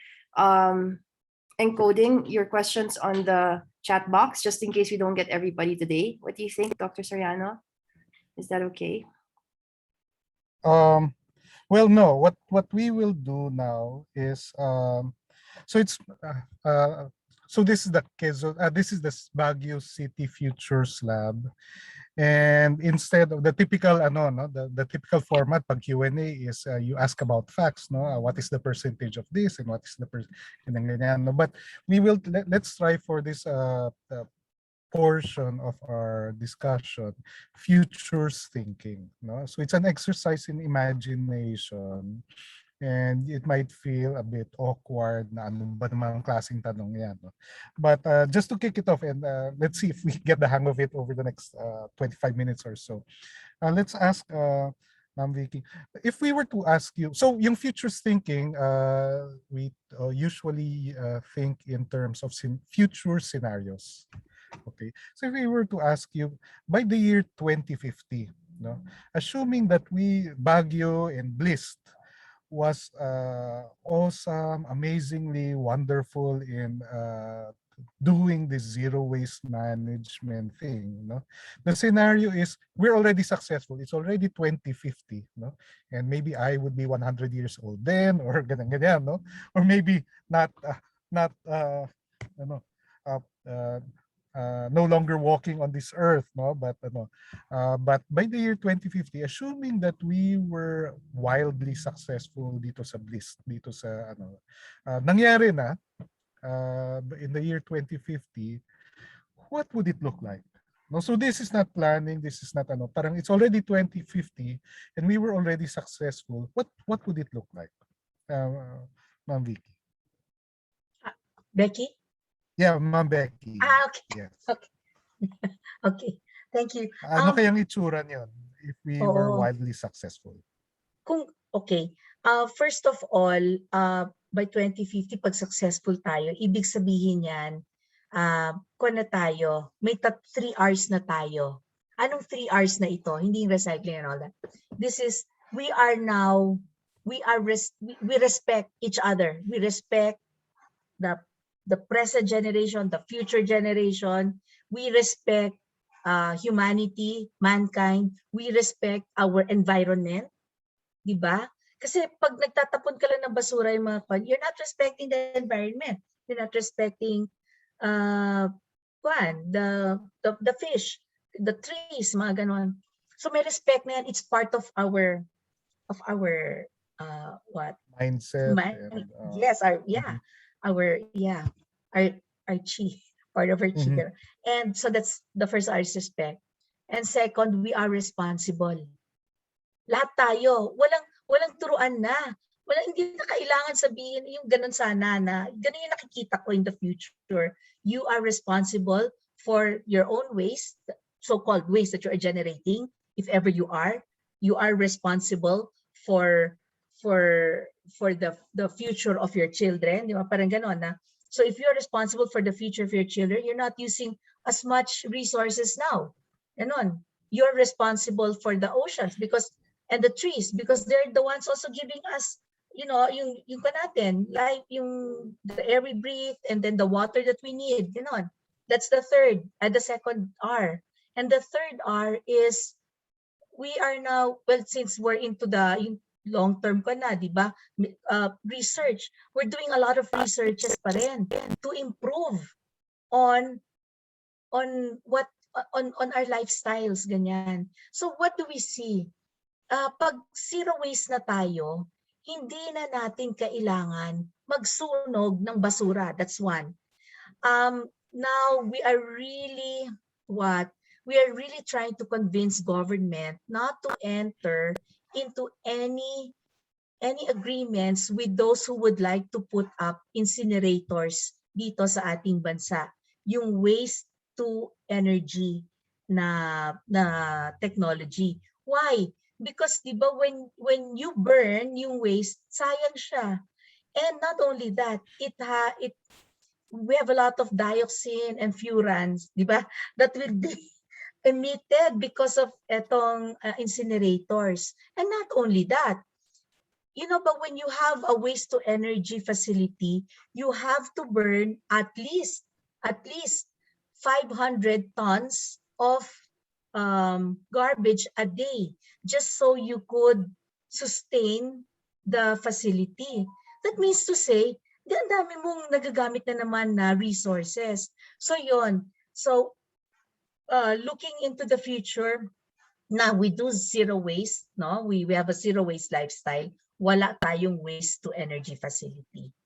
encoding your questions on the chat box, just in case we don't get everybody today. What do you think, Dr. Soriano? Is that okay? Well, no. What we will do now is so it's so this is the this is the Baguio City Futures Lab. And instead of the typical the typical format pag Q&A is you ask about facts, no? What is the percentage of this and what is the no? But we will let's try for this portion of our discussion, futures thinking, no? So it's an exercise in imagination And it might feel a bit awkward na ano ba namang klaseng tanong yan. No? But just to kick it off, and let's see if we get the hang of it over the next 25 minutes or so. Let's ask Ma'am Vicky, if we were to ask you, so yung futures thinking, we usually think in terms of future scenarios. Okay, so if we were to ask you, by the year 2050, no, assuming that Baguio and Blist was awesome, amazingly wonderful in doing this zero waste management thing, no? The scenario is we're already successful. It's already 2050, no? And maybe I would be 100 years old then, or ganyan, no? Or maybe not ano, uh, uh, no longer walking on this earth, no? But by the year 2050, assuming that we were wildly successful dito sa Bliss, dito sa nangyari na in the year 2050, what would it look like? No, so this is not planning, this is not parang it's already 2050 and we were already successful. What would it look like? Ma'am Vicky. Becky? Yeah, Ma'am Becky. Okay. Yes. Okay. Okay. Thank you. Ano kayang itsura niyon if we were Oo. wildly successful? Okay. First of all, by 2050, pag successful tayo, ibig sabihin yan, kung na tayo, may 3 R's na tayo. Anong 3 R's na ito? Hindi recycling and all that. This is, we respect each other. We respect the present generation, the future generation. We respect humanity, mankind. We respect our environment. Diba? Kasi pag nagtatapon ka lang ng basura yung mga you're not respecting the environment. You're not respecting the fish, the trees, mga ganon. So may respect na yan. It's part of our mindset. Yes, our chi, part of our chi. And so that's the first R is respect. And second, we are responsible. Lahat tayo, walang turuan na. Hindi na kailangan sabihin yung ganun sana na ganun yung nakikita ko in the future. You are responsible for your own waste, so-called waste that you are generating. If ever you are responsible for the future of your children. Di ba? Parang ganun na. So if you're responsible for the future of your children, you're not using as much resources now. Ganon. You're responsible for the oceans and the trees because they're the ones also giving us, yung natin, like the air we breathe and then the water that we need, That's the third and the second R. And the third R is we are now, well, since we're into the long-term di ba? Research. We're doing a lot of researches pa rin to improve on our lifestyles, ganyan. So what do we see? Pag zero waste na tayo, hindi na natin kailangan magsunog ng basura. That's one. Now we are really trying to convince government not to enter into any agreements with those who would like to put up incinerators dito sa ating bansa. Yung waste to energy na technology. Why? Because diba when you burn yung waste, sayang siya. And not only that, we have a lot of dioxin and furans, diba? That will be emitted because of etong incinerators. And not only that, but when you have a waste to energy facility, you have to burn at least 500 tons of garbage a day just so you could sustain the facility. That means to say, ang dami mong nagagamit na naman na resources. So yon. So looking into the future, now we do zero waste, no? We have a zero waste lifestyle. Wala tayong waste to energy facility.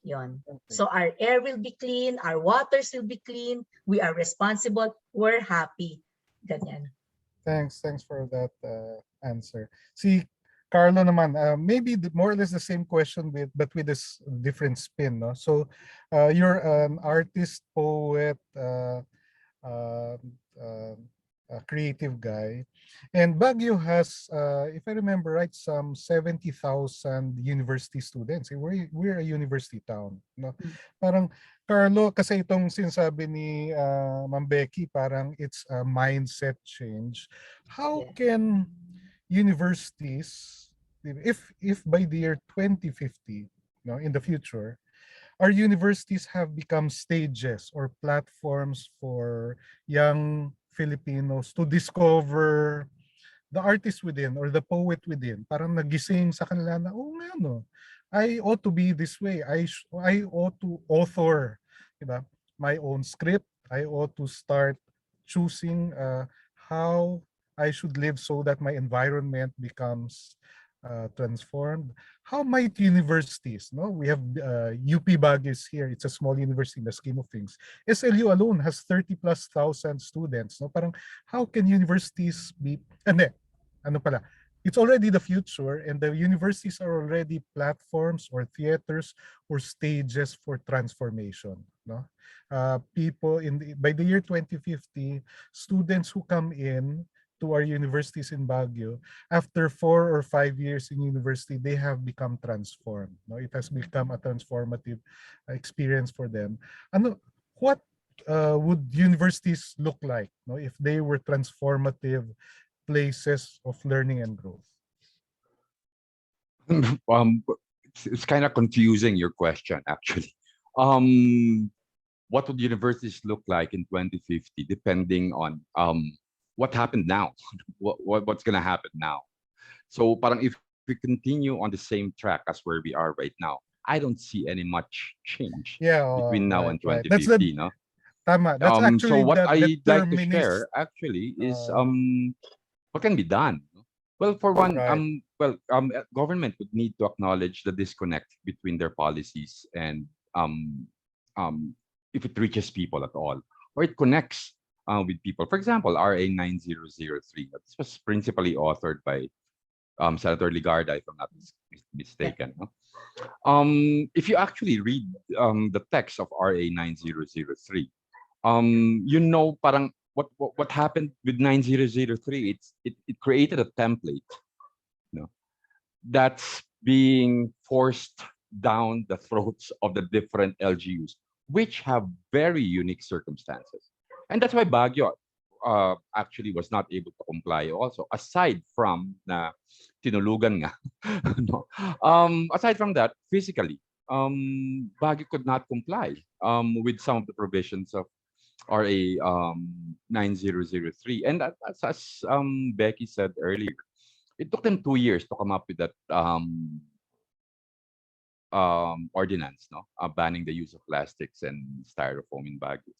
Yon. Okay. So our air will be clean, our waters will be clean, we are responsible, we're happy. Ganyan. Thanks for that answer. See, Carlo naman, maybe more or less the same question but with this different spin, no? So, you're an artist, poet, uh, uh, a creative guy, and Baguio has, if I remember right, some 70,000 university students. We're a university town, no? Mm. Parang Carlo, kasi itong sinasabi ni Ma'am Becky, parang it's a mindset change. How Yeah. can universities, if by the year 2050, no, in the future, our universities have become stages or platforms for young Filipinos to discover the artist within or the poet within. Parang nagising sa kanila na, oh nga no, I ought to be this way. I ought to author, diba? My own script. I ought to start choosing how I should live so that my environment becomes transformed. How might universities, no? We have UP Baguio is here. It's a small university in the scheme of things. SLU alone has 30 plus thousand students. No? Parang how can universities be, and ano pala, it's already the future and the universities are already platforms or theaters or stages for transformation, no? People by the year 2050, students who come in to our universities in Baguio, after 4 or 5 years in university, they have become transformed, no? It has become a transformative experience for them. Ano, what would universities look like, no, if they were transformative places of learning and growth? um, it's kind of confusing, your question, actually. Um, what would universities look like in 2050, depending on what happened now, what's going to happen now? So, parang if we continue on the same track as where we are right now, I don't see any much change Yeah, between now right, and right. That's the 2050, no? tama. That's So actually what the I'd like to determinist. share actually is Uh, what can be done. Well, for one, right. government would need to acknowledge the disconnect between their policies and um, um, if it reaches people at all, or it connects with people. For example, RA 9003. This was principally authored by Senator Ligarda, if I'm not Yeah. mistaken. No? If you actually read the text of RA 9003, you know, parang what happened with 9003, it created a template, you know, that's being forced down the throats of the different LGUs, which have very unique circumstances. And that's why Baguio actually was not able to comply also, aside from na tinulugan nga. No? Aside from that, physically, Baguio could not comply with some of the provisions of RA 9003. And as Becky said earlier, it took them 2 years to come up with that ordinance, no, banning the use of plastics and styrofoam in Baguio.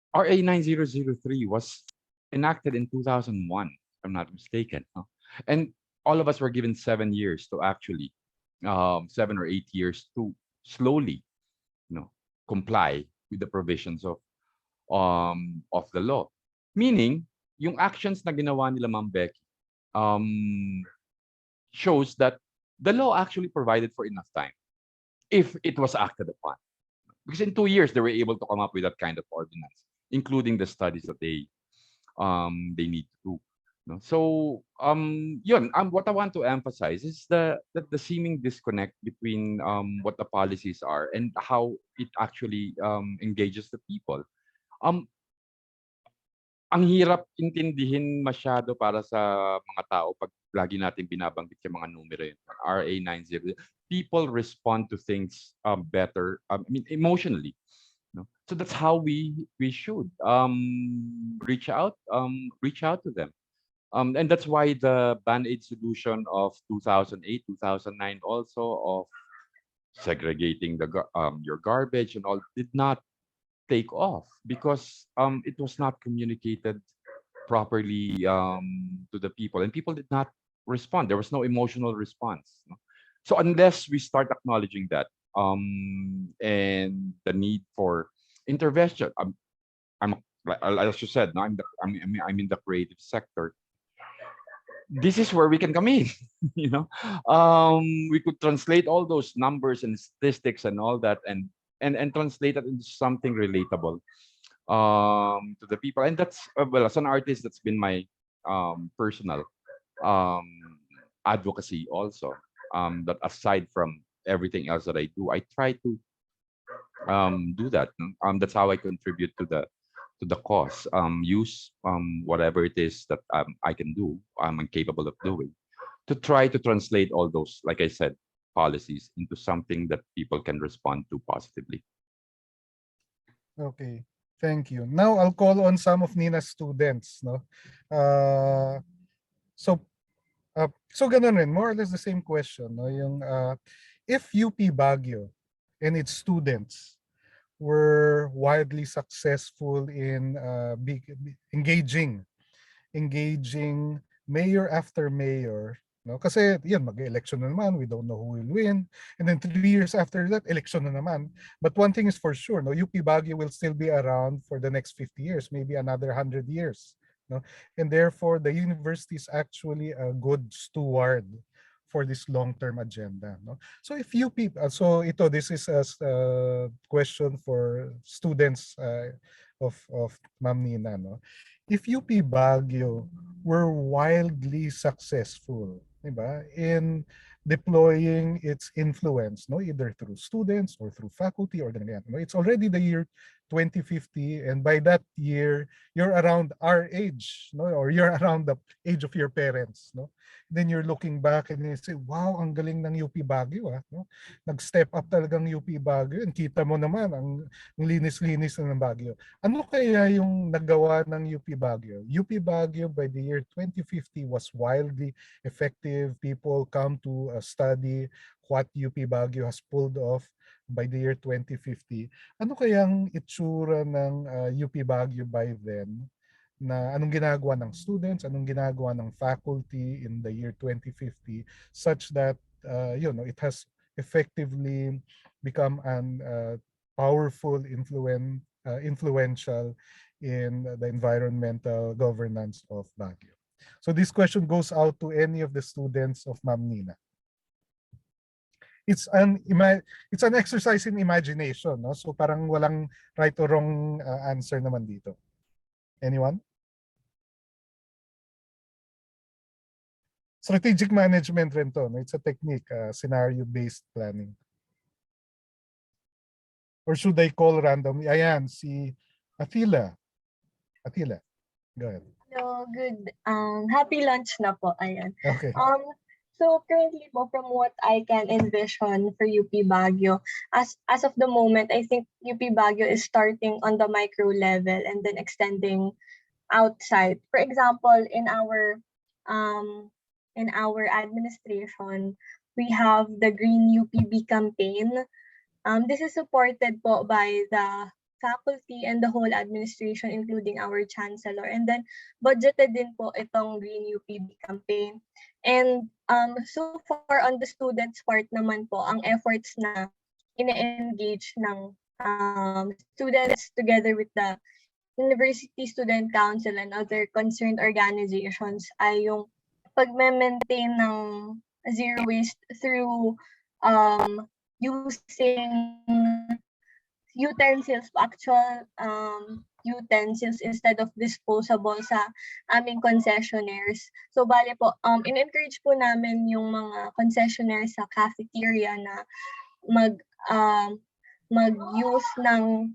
RA 9003 was enacted in 2001, if I'm not mistaken, no? And all of us were given 7 years to actually, 7 or 8 years to slowly, comply with the provisions of the law. Meaning, yung actions na ginawa nila Ma'am Becky shows that the law actually provided for enough time if it was acted upon. Because in 2 years, they were able to come up with that kind of ordinance, including the studies that they need to do. No? So, what I want to emphasize is the seeming disconnect between what the policies are and how it actually engages the people. Ang hirap intindihin masyado para sa mga tao pag lagi natin binabanggit yung mga numero yun. RA 90. People respond to things better, emotionally. No? So that's how we should reach out to them. And that's why the Band-Aid solution of 2008, 2009 also of segregating your garbage and all did not take off because it was not communicated properly to the people, and people did not respond. There was no emotional response. No? So unless we start acknowledging that and the need for intervention, I'm as you said, no, I'm in the creative sector. this is where we can come in. you know, we could translate all those numbers and statistics and all that, and translate it into something relatable to the people. And that's well, as an artist, that's been my personal um advocacy also. That aside from everything else that I do, I try to do that. That's how I contribute to the cause. Use whatever it is that I can do, I'm capable of doing, to try to translate all those, like I said, policies into something that people can respond to positively. Okay, thank you. Now I'll call on some of Nina's students, no? Uh, so so ganun rin, more or less the same question, no? Yung if UP Baguio and its students were wildly successful in engaging mayor after mayor, no? Kasi yun, mag-election na naman, we don't know who will win, and then 3 years after that, election na naman. But one thing is for sure, no, UP Baguio will still be around for the next 50 years, maybe another 100 years, no? And therefore the university is actually a good steward for this long-term agenda, no? So if UP, this is a question for students of Ma'am Nina, no? If UP Baguio were wildly successful, diba, in deploying its influence, no, either through students or through faculty or ganyan, no, it's already the year 2050, and by that year you're around our age, no, or you're around the age of your parents, no. Then you're looking back and you say, wow, ang galing ng UP Baguio, no? Nag-step up talagang UP Baguio, and kita mo naman ang linis-linis na ng Baguio. Ano kaya yung nagawa ng UP Baguio? UP Baguio by the year 2050 was wildly effective. People come to study what UP Baguio has pulled off by the year 2050. Ano kayang itsura ng UP Baguio by then? Na anong ginagawa ng students, anong ginagawa ng faculty in the year 2050 such that it has effectively become an powerful influential in the environmental governance of Baguio. So this question goes out to any of the students of Ma'am Nina. It's an exercise in imagination, no? So parang walang right or wrong answer naman dito. Anyone? Strategic management rin to, no? It's a technique, scenario-based planning. Or should I call randomly? Ayan, si Atila. Atila, go ahead. Hello, good. Happy lunch na po. Ayan. Okay. So currently po, from what I can envision for UP Baguio, as of the moment, I think UP Baguio is starting on the micro level and then extending outside. For example, in our administration, we have the Green UPB campaign. This is supported po by the faculty and the whole administration, including our chancellor. And then budgeted din po itong Green UPB campaign. And so far on the students part naman po, ang efforts na ine-engage ng students together with the University Student Council and other concerned organizations ay yung pag-maintain ng zero waste through using utensils, actual utensils instead of disposable sa aming concessionaires. So bale po, in-encourage po namin yung mga concessionaires sa cafeteria na mag-use ng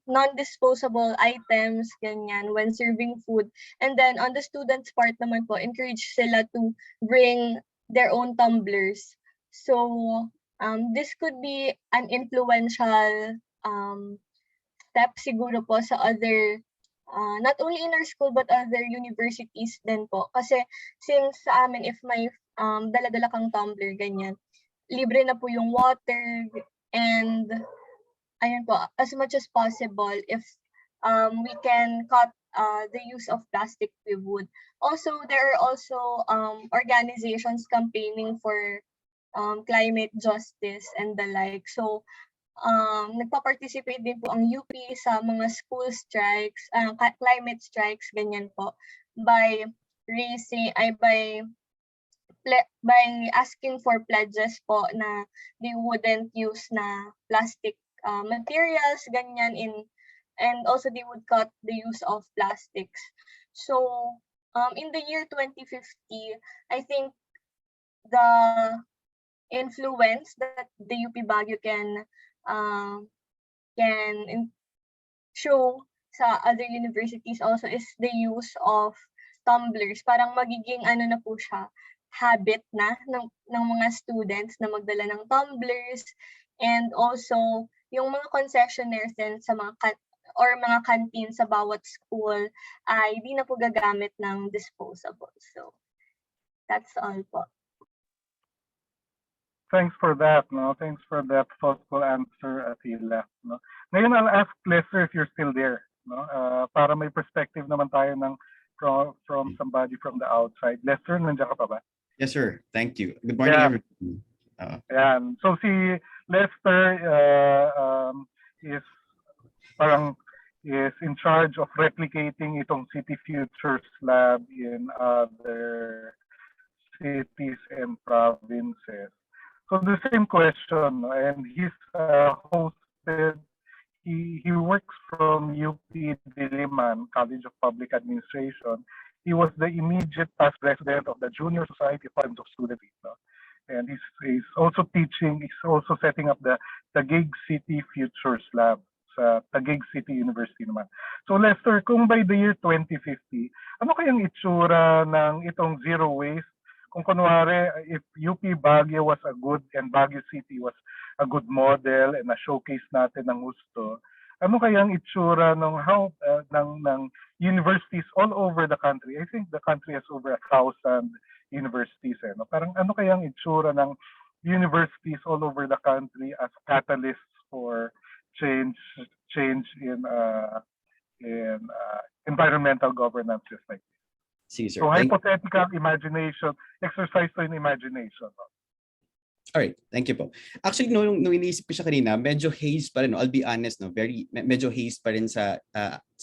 non-disposable items, ganyan, when serving food. And then on the students part naman po, encourage sila to bring their own tumblers. So this could be an influential step siguro po sa other, not only in our school but other universities din po. Kasi since sa amin, if may dala-dala kang tumbler, ganyan, libre na po yung water, and ayun po, as much as possible, if we can cut the use of plastic, we would. Also, there are also organizations campaigning for climate justice and the like. So, nagpa-participate din po ang UP sa mga school strikes, climate strikes, ganyan po. by by asking for pledges po na they wouldn't use na plastic materials, ganyan, and also they would cut the use of plastics. So in the year 2050, I think the influence that the UP Baguio show sa other universities also is the use of tumblers. Parang magiging ano na po siya, habit na ng mga students na magdala ng tumblers, and also yung mga concessionaires din sa mga canteen sa bawat school ay di na po gagamit ng disposable. So that's all po. Thanks for that, no? Thanks for that thoughtful answer, Atila. No? Ngayon, I'll ask Lester if you're still there, no? Para may perspective naman tayo from somebody from the outside. Lester, nandiyan ka pa ba? Yes, sir. Thank you. Good morning, everyone. Yan. So si Lester is in charge of replicating itong City Futures Lab in other cities and provinces. So the same question, and he's hosted. He works from UP Diliman College of Public Administration. He was the immediate past president of the Junior Society of Friends of Students. And he's also teaching, he's also setting up the Taguig City Futures Lab sa Taguig City University naman. So Lester, kung by the year 2050, ano kayang itsura ng itong zero waste? Kung kunwari, if UP Baguio was a good and Baguio City was a good model and a showcase natin ng gusto, ano kayang itsura ng universities all over the country? I think the country has over 1,000 universities. No? Parang ano kayang itsura ng universities all over the country as catalysts for change in environmental governance like this? Sige, sir. So hypothetical imagination, exercise to in imagination. All right, thank you po. Actually, nung iniisip ko siya kanina, medyo haze pa rin, no? I'll be honest, no? Medyo haze pa rin sa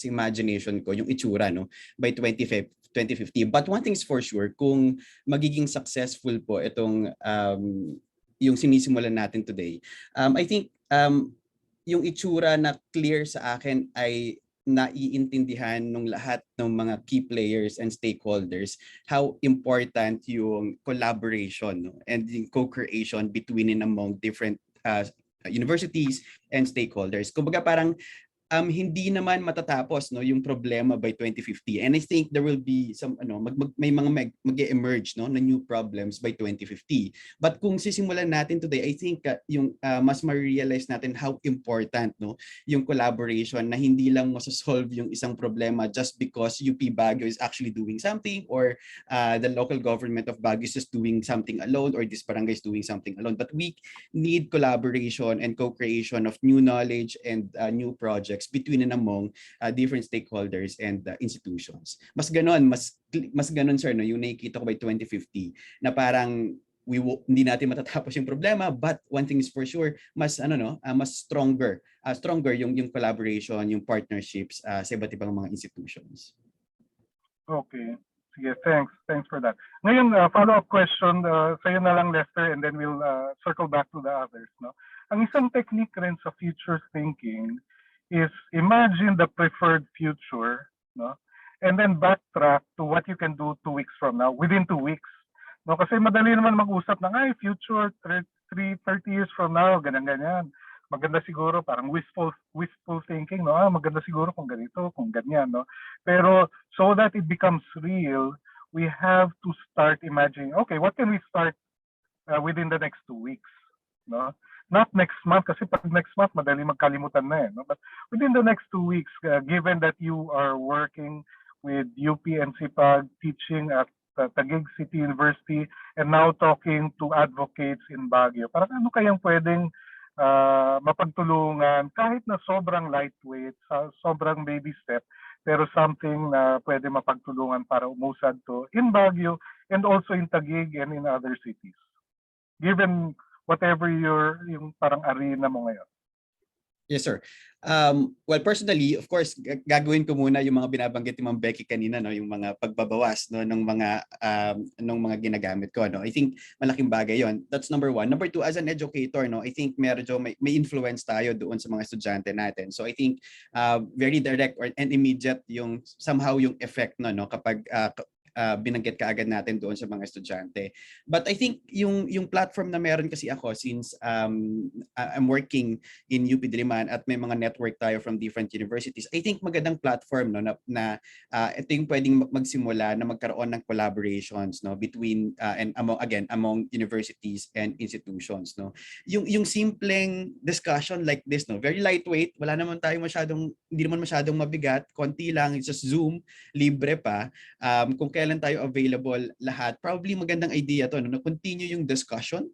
imagination ko, yung itsura, no? By 2050. But one thing's for sure, kung magiging successful po itong yung sinisimulan natin today, I think yung itsura na clear sa akin ay naiintindihan ng lahat ng mga key players and stakeholders how important yung collaboration, no? And yung co-creation between and among different universities and stakeholders. Kumbaga parang hindi naman matatapos, no, yung problema by 2050, and I think there will be some may mga mag-emerge, no, na new problems by 2050. But kung sisimulan natin today, I think yung mas ma-realize natin how important, no, yung collaboration, na hindi lang masosolve yung isang problema just because UP Baguio is actually doing something, or the local government of Baguio is just doing something alone, or this barangay is doing something alone. But we need collaboration and co-creation of new knowledge and new projects between and among different stakeholders and institutions. Mas ganon, sir, no, yung nakikita ko by 2050 na parang hindi natin matatapos yung problema, but one thing is for sure, mas stronger yung collaboration, yung partnerships sa iba't ibang mga institutions. Okay. Sige, thanks for that. Ngayon, follow-up question sa'yo na lang, Lester, and then we'll circle back to the others. No? Ang isang technique rin sa future thinking is imagine the preferred future, no? And then backtrack to what you can do 2 weeks from now, within 2 weeks. No? Kasi madali naman mag-usap ng, future 30 years from now, ganyan-ganyan. Maganda siguro, parang wishful thinking, no? Maganda siguro kung ganito, kung ganyan, no? Pero so that it becomes real, we have to start imagining, okay, what can we start within the next 2 weeks, no? Not next month, kasi pag next month, madali magkalimutan na, no? But within the next 2 weeks, given that you are working with UP and CPAG, teaching at Taguig City University, and now talking to advocates in Baguio, parang ano kayang pwedeng mapagtulungan, kahit na sobrang lightweight, sobrang baby step, pero something na pwede mapagtulungan para umusad to in Baguio and also in Taguig and in other cities, given whatever yung parang arena mo ngayon. Yes, sir. Well, personally, of course, gagawin ko muna yung mga binabanggit ni Ma'am Becky kanina, no, yung mga pagbabawas, no, ng mga ginagamit ko, no. I think malaking bagay 'yon. That's number one. Number two, as an educator, no, I think medyo may influence tayo doon sa mga estudyante natin. So I think very direct and immediate yung somehow yung effect no kapag binanggit kaagad natin doon sa mga estudyante. But I think yung platform na meron kasi ako since I'm working in UP Diliman at may mga network tayo from different universities, I think magandang platform no na ito yung pwedeng magsimula na magkaroon ng collaborations no between and among universities and institutions no. Yung simpleng discussion like this no, very lightweight, wala naman tayo hindi naman masyadong mabigat, konti lang, it's just Zoom, libre pa. Kung kailan tayo available lahat, probably magandang idea to no, na continue yung discussion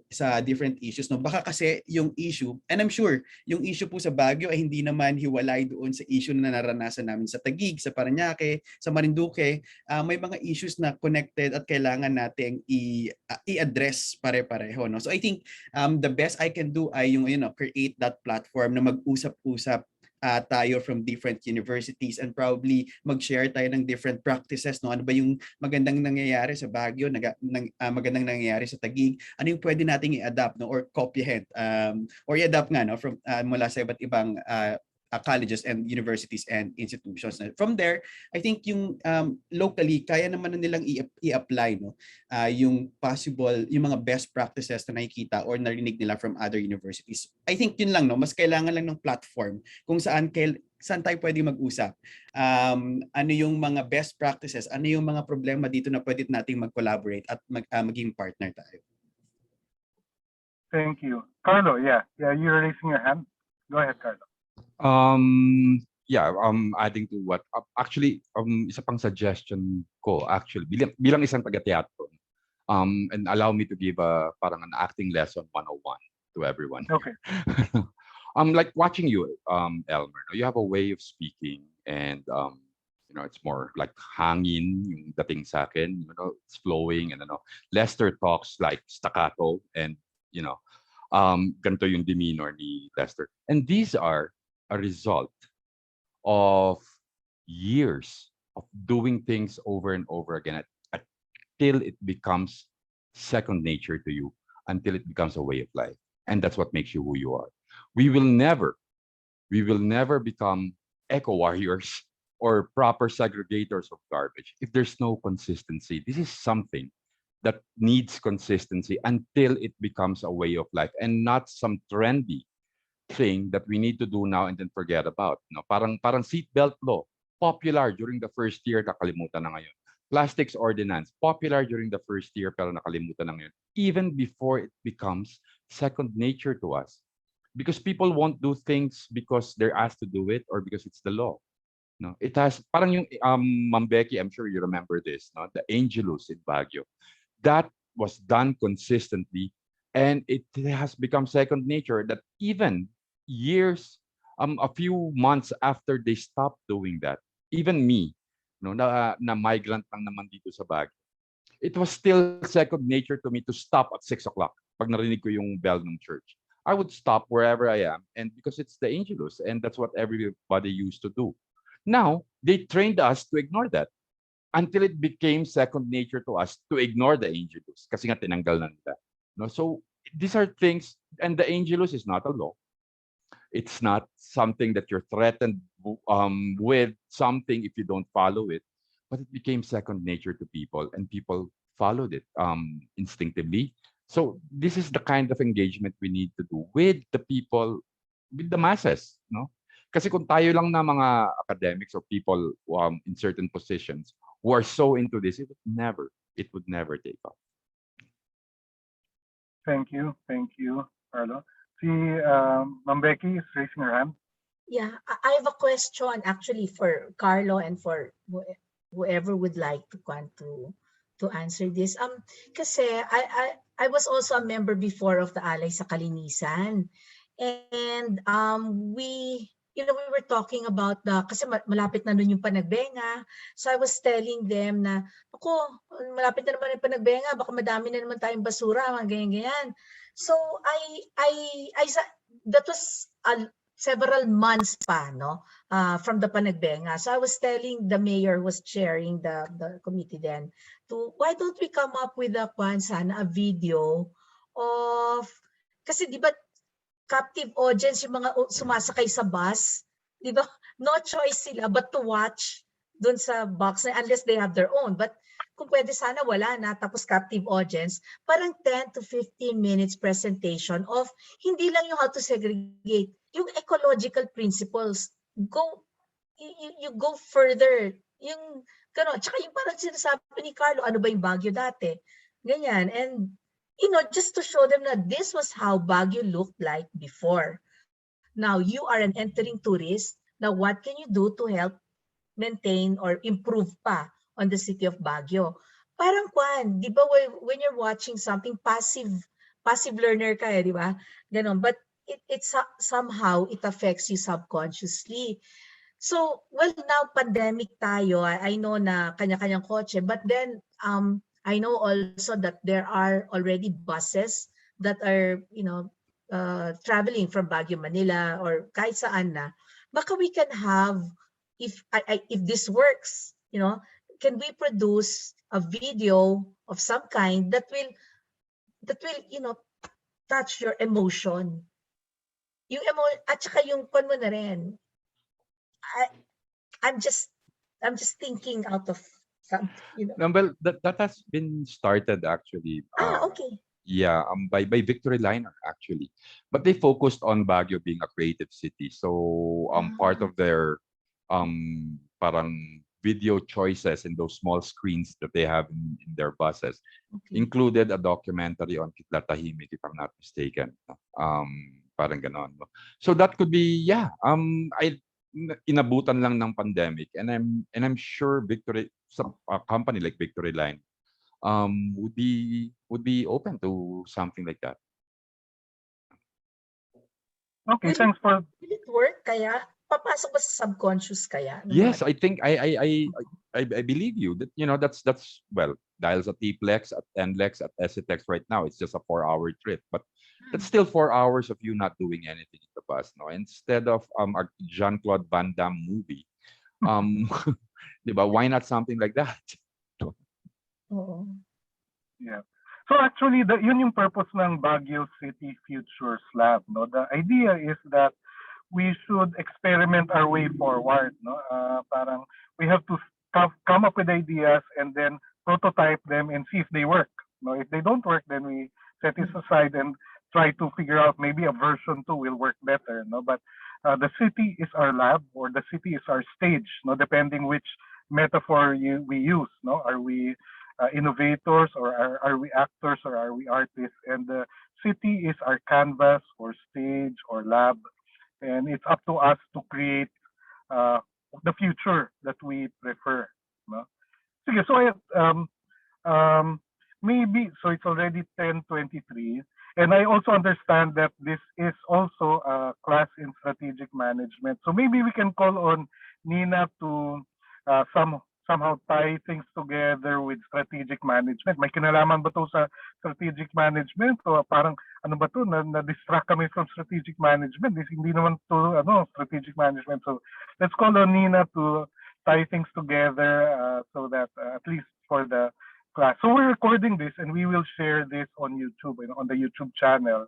sa different issues no. Baka kasi yung issue, and I'm sure yung issue po sa Baguio ay hindi naman hiwalay doon sa issue na naranasan namin sa Taguig, sa Parañaque, sa Marinduque. May mga issues na connected at kailangan nating i-address pare-pareho no. So I think the best I can do ay yung create that platform na mag-usap-usap tayo from different universities and probably mag-share tayo ng different practices no. Ano ba yung magandang nangyayari sa Baguio, magandang nangyayari sa Taguig, ano yung pwede nating i-adapt no or copyhead or i-adapt nga no from mula sa iba't ibang colleges and universities and institutions. From there, I think yung locally kaya naman na nilang i-apply no yung possible, yung mga best practices na nakikita or narinig nila from other universities. I think yun lang no, mas kailangan lang ng platform kung saan tayo pwede mag-usap. Ano yung mga best practices, ano yung mga problema dito na pwede nating mag-collaborate at maging partner tayo. Thank you. Carlo, yeah, you're raising your hand. Go ahead, Carlo. Adding to what actually isa pang suggestion ko actually bilang isang taga-teatro, and allow me to give parang an acting lesson 101 to everyone. Okay. Like watching you, Elmer, you have a way of speaking and it's more like hangin yung dating sa akin, it's flowing, and Lester talks like staccato, and ganito yung demeanor ni Lester, and these are a result of years of doing things over and over again until it becomes second nature to you, until it becomes a way of life. And that's what makes you who you are. We will never become eco warriors or proper segregators of garbage if there's no consistency. This is something that needs consistency until it becomes a way of life and not some trendy thing that we need to do now and then forget about. Parang seatbelt law, popular during the first year, nakalimutan na ngayon. Plastics ordinance, popular during the first year, pero nakalimutan na ngayon. Even before it becomes second nature to us. Because people won't do things because they're asked to do it or because it's the law. No, it has, parang yung Ma'am Becky, I'm sure you remember this, no? The Angelus in Baguio. That was done consistently, and it has become second nature that even years, a few months after they stopped doing that, even me, na migrant lang naman dito sa Baguio, it was still second nature to me to stop at 6 o'clock pag narinig ko yung bell ng church. I would stop wherever I am, and because it's the Angelus, and that's what everybody used to do. Now, they trained us to ignore that until it became second nature to us to ignore the Angelus kasi nga tinanggal na nila. So these are things, and the Angelus is not a law. It's not something that you're threatened with something if you don't follow it, but it became second nature to people, and people followed it instinctively. So this is the kind of engagement we need to do with the people, with the masses, Kasi kung tayo lang na mga academics or people in certain positions who are so into this, it would never take off. Thank you, Carlo. Ma'am Becky is raising her hand. Yeah, I have a question actually for Carlo and for whoever would like to answer this. Kasi I was also a member before of the Alay sa Kalinisan, and we were talking about kasi malapit na nun yung Panagbenga. So I was telling them na, malapit na naman yung Panagbenga, baka madami na naman tayong basura, mga ganyan-ganyan. So that was several months pa, no, from the panagbenga. So I was telling the mayor was chairing the committee then to why don't we come up with a sana a video of, kasi di ba captive audience yung mga sumasakay sa bus, di ba? No choice sila but to watch dun sa box na unless they have their own. But kung pwede sana wala na, tapos captive audience, parang 10 to 15 minutes presentation of hindi lang yung how to segregate, yung ecological principles. You go further. Yung gano'n. Tsaka yung parang sinasabi ni Carlo, ano ba yung Baguio dati? Ganyan. And just to show them that this was how Baguio looked like before. Now, you are an entering tourist. Now, what can you do to help maintain or improve pa on the city of Baguio? Parang di ba when you're watching something, passive learner ka di ba? Ganon. But it's somehow it affects you subconsciously. So, well, now pandemic tayo, I know na kanya-kanyang kotse, but then I know also that there are already buses that are, traveling from Baguio, Manila, or kahit saan na. Baka we can have, if this works, can we produce a video of some kind that will touch your emotion. At saka yung mo na rin. I'm just thinking out of some, No, well, that has been started actually. okay. Yeah, by Victory Liner actually, but they focused on Baguio being a creative city. So part of their parang video choices in those small screens that they have in their buses included a documentary on Kitlatahimik, if I'm not mistaken. Parang ganon. So that could be, yeah. Inabutan lang ng pandemic, and I'm sure a company like Victory Line would be open to something like that. Okay, thanks for. Will it work kaya? Papasok ba sa subconscious kaya? Yes, I think I believe you that that's well, dahil sa T-Plex at NLEX at SCTEX right now, it's just a 4-hour trip, but that's still 4 hours of you not doing anything in the bus, no? Instead of a Jean-Claude Van Damme movie, diba, why not something like that? Oo. Yeah. So actually, yun yung purpose ng Baguio City Futures Lab, no? The idea is that we should experiment our way forward, no? Parang we have to come up with ideas and then prototype them and see if they work. No, if they don't work, then we set it aside and try to figure out maybe a version 2 will work better. No, but the city is our lab, or the city is our stage. No, depending which metaphor we use. No, are we innovators, or are we actors, or are we artists? And the city is our canvas or stage or lab, and it's up to us to create the future that we prefer. No? Sige, so maybe, so it's already 10:23, and I also understand that this is also a class in strategic management. So maybe we can call on Nina to somehow tie things together with strategic management. May kinalaman ba to sa strategic management? O parang ano ba to, na-distract kami from strategic management? Hindi naman to strategic management. So let's call on Nina to tie things together so that at least for the class. So we're recording this and we will share this on YouTube, on the YouTube channel.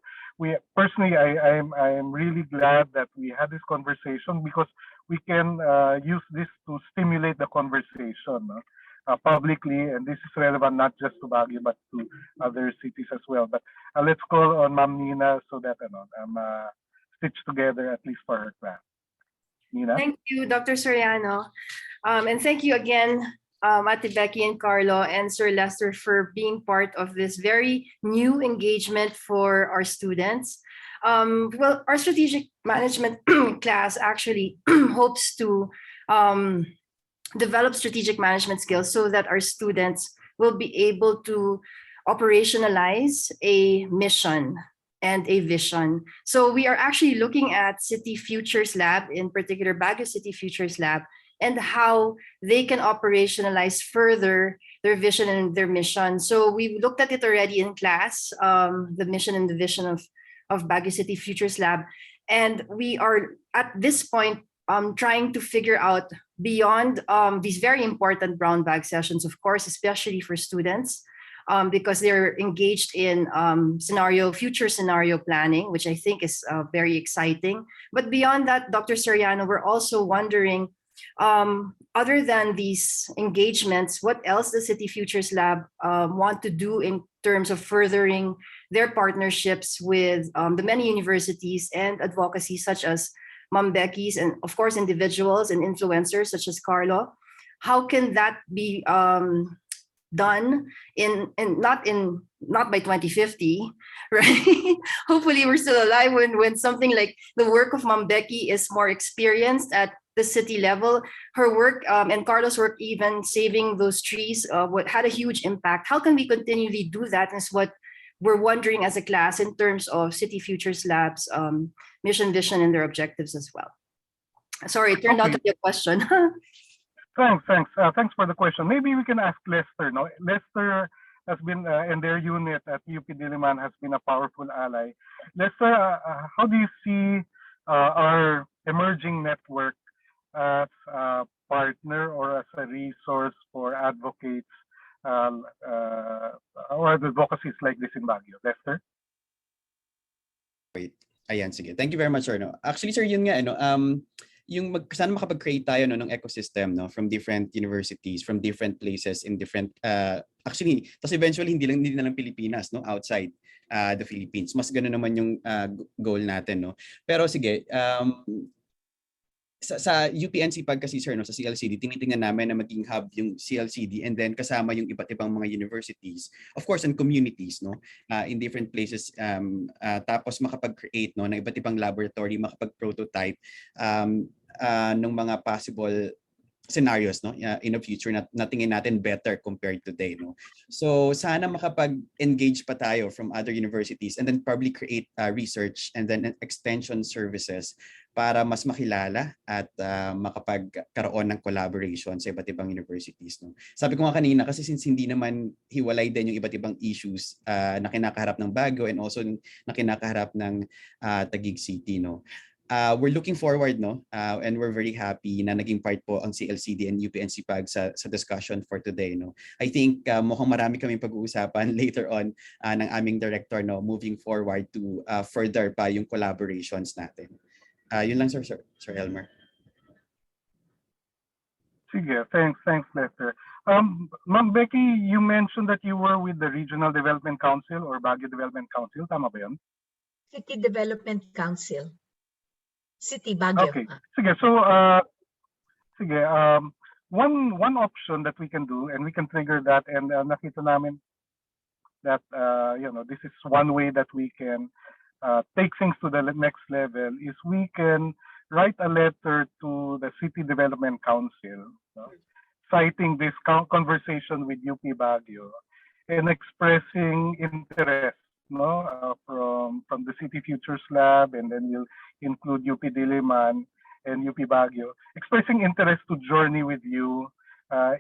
Personally, I'm really glad that we had this conversation, because we can use this to stimulate the conversation publicly, and this is relevant not just to Baguio but to other cities as well. But let's call on Ma'am Nina so that stitched together at least for her class. Nina? Thank you, Dr. Soriano. And thank you again, Ate Becky and Carlo and Sir Lester, for being part of this very new engagement for our students. Well, our strategic management class actually hopes to develop strategic management skills so that our students will be able to operationalize a mission and a vision. So we are actually looking at City Futures Lab, in particular Baguio City Futures Lab, and how they can operationalize further their vision and their mission. So we looked at it already in class, the mission and the vision of Baguio City Futures Lab. And we are at this point trying to figure out beyond these very important brown bag sessions, of course, especially for students, because they're engaged in future scenario planning, which I think is very exciting. But beyond that, Dr. Soriano, we're also wondering, other than these engagements, what else does City Futures Lab want to do in terms of furthering their partnerships with the many universities and advocacy such as Ma'am Becky's, and of course individuals and influencers such as Carlo? How can that be done not by 2050, right? Hopefully we're still alive when something like the work of Ma'am Becky is more experienced at the city level. Her work and Carlos' work, even saving those trees, what had a huge impact. How can we continually do that is what we're wondering as a class in terms of City Futures Labs mission, vision, and their objectives as well. Sorry, it turned out to be a question. Thanks. Thanks for the question. Maybe we can ask Lester. No, Lester has been and their unit at UP Diliman has been a powerful ally. Lester, how do you see our emerging network as a partner or as a resource for advocates or advocacies like this in Baguio? Lester? Ayan, sige. Thank you very much, sir. No? Actually, sir, yun nga, yung sana makapag-create tayo no, ng ecosystem no, from different universities, from different places in different, actually, tapos eventually hindi na lang Pilipinas, no, outside the Philippines. Mas ganoon naman yung goal natin. No? Pero sige, sa UP-NCPAG kasi sir, no, sa CLCD, tinitingnan namin na maging hub yung CLCD and then kasama yung iba't ibang mga universities, of course, and communities, no, in different places, tapos makapag-create no, ng iba't ibang laboratory, makapag-prototype ng mga possible scenarios no in the future na tingin natin better compared today no. So sana makapag-engage pa tayo from other universities and then probably create research and then extension services para mas makilala at makapagkaroon ng collaboration sa iba't ibang universities no. Sabi ko nga kanina kasi since hindi naman hiwalay din yung iba't ibang issues na kinakaharap ng Baguio and also na kinakaharap ng Taguig City no. We're looking forward no and we're very happy na naging part po ang CLCD and UP-NCPAG sa discussion for today no. I think mukhang marami kaming pag-uusapan later on ng aming director no moving forward to further pa yung collaborations natin. Yun lang sir Elmer. Sige, thanks Lester. Ma'am Becky, you mentioned that you were with the Regional Development Council or Baguio Development Council, tama ba yun? City Development Council. City Baguio. Okay. Sige, so one option that we can do and we can trigger that and nakita namin that this is one way that we can take things to the next level is we can write a letter to the City Development Council citing this conversation with UP Baguio and expressing interest from the City Futures Lab, and then we'll include UP Diliman and UP Baguio, expressing interest to journey with you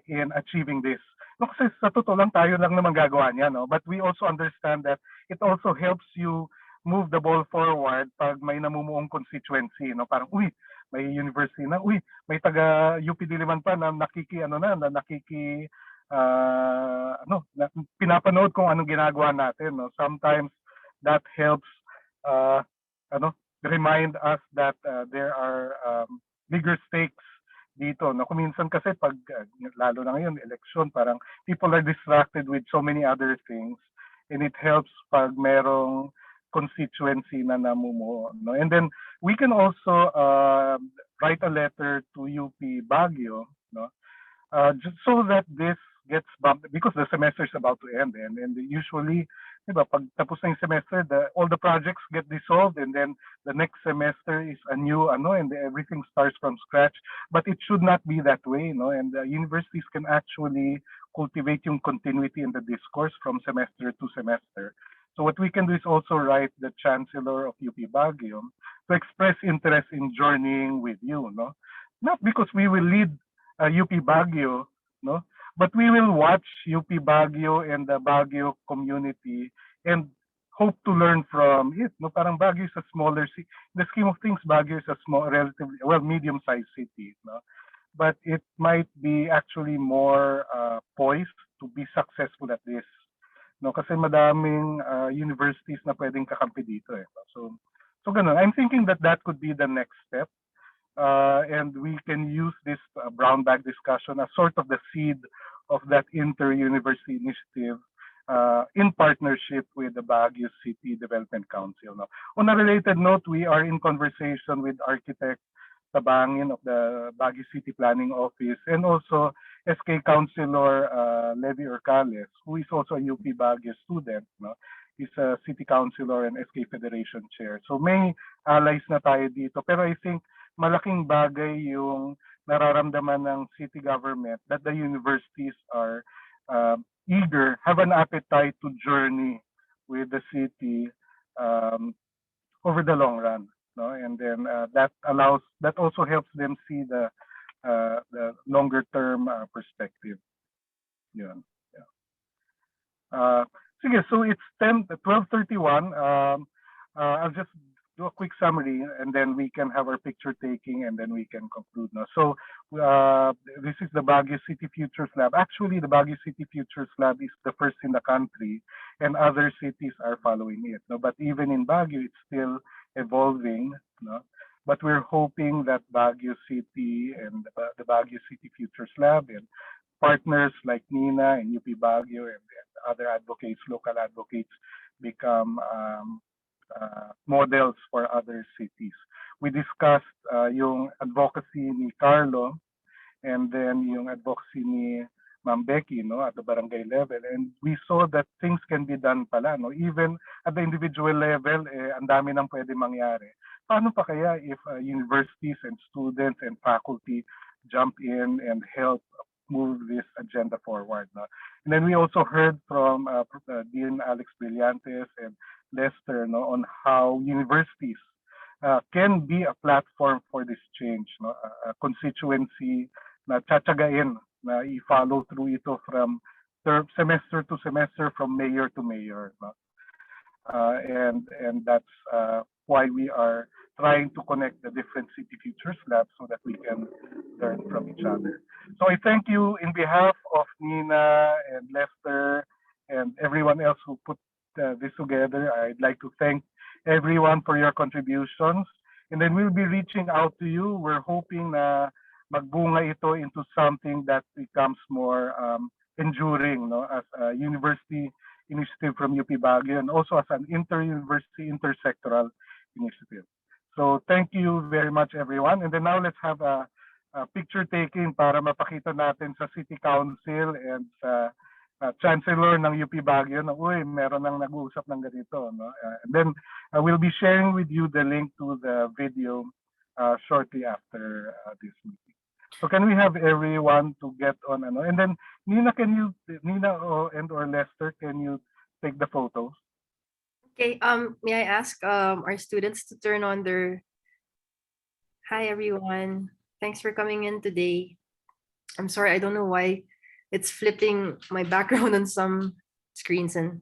in achieving this. No, kasi sa totoo lang tayo lang naman gagawa niya, no? But we also understand that it also helps you move the ball forward pag may namumuong constituency, no? Parang, may university na, may taga UP Diliman pa na pinapanood kung anong ginagawa natin. No? Sometimes that helps remind us that there are bigger stakes dito. No? Kung minsan kasi pag lalo na ngayon election, parang people are distracted with so many other things and it helps pag merong constituency na namumuo. No? And then we can also write a letter to UP Baguio, no? Just so that this gets bumped because the semester is about to end and usually diba, pag tapos na yung semester all the projects get dissolved and then the next semester is a new and everything starts from scratch, but it should not be that way, no? And the universities can actually cultivate yung continuity in the discourse from semester to semester. So what we can do is also write the Chancellor of UP Baguio to express interest in journeying with you, no? Not because we will lead UP Baguio, no? But we will watch UP Baguio and the Baguio community and hope to learn from it. No, parang Baguio is a smaller city. In the scheme of things, Baguio is a small, relatively medium-sized city. No, but it might be actually more poised to be successful at this. No, kasi madaming universities na pwedeng kakampi dito eh. So ganun. I'm thinking that that could be the next step. And we can use this brown bag discussion as sort of the seed of that inter-university initiative in partnership with the Baguio City Development Council. No? On a related note, we are in conversation with architect Tabangin of the Baguio City Planning Office and also SK Councilor Levi Urcales, who is also a UP Baguio student. No? He's a city councilor and SK Federation chair. So may allies na tayo dito. Pero I think malaking bagay yung nararamdaman ng city government that the universities are eager, have an appetite to journey with the city over the long run. No? And then that also helps them see the longer term perspective. Yun. Yeah. Sige, so it's 12:31. I'll just do a quick summary and then we can have our picture taking and then we can conclude. No? So this is the Baguio City Futures Lab. Actually, the Baguio City Futures Lab is the first in the country and other cities are following it. No? But even in Baguio, it's still evolving. No? But we're hoping that Baguio City and the Baguio City Futures Lab and partners like Nina and UP Baguio and other advocates, local advocates, become models for other cities. We discussed yung advocacy ni Carlo and then yung advocacy ni Ma'am Becky, no, at the barangay level, and we saw that things can be done pala, no, even at the individual level, ang dami nang pwede mangyari. Paano pa kaya if universities and students and faculty jump in and help move this agenda forward? No? And then we also heard from Dean Alex Brillantes and Lester, no, on how universities can be a platform for this change, no? A constituency na tsatsagain na i-follow through ito from semester to semester, from mayor to mayor. No? And that's why we are trying to connect the different City Futures Labs so that we can learn from each other. So I thank you in behalf of Nina and Lester and everyone else who put this together. I'd like to thank everyone for your contributions. And then we'll be reaching out to you. We're hoping na magbunga ito into something that becomes more enduring, no, as a university initiative from UP Baguio and also as an inter-university, intersectoral initiative. So thank you very much, everyone. And then now let's have a picture taking para mapakita natin sa City Council and sa Chancellor ng UP Baguio na, uy, meron nang nag-uusap ng ganito. No? And then we'll be sharing with you the link to the video shortly after this meeting. So can we have everyone to get on? And then Nina, or Lester, can you take the photos? Okay, may I ask our students to turn on their... Hi, everyone. Thanks for coming in today. I'm sorry, I don't know why it's flipping my background on some screens. And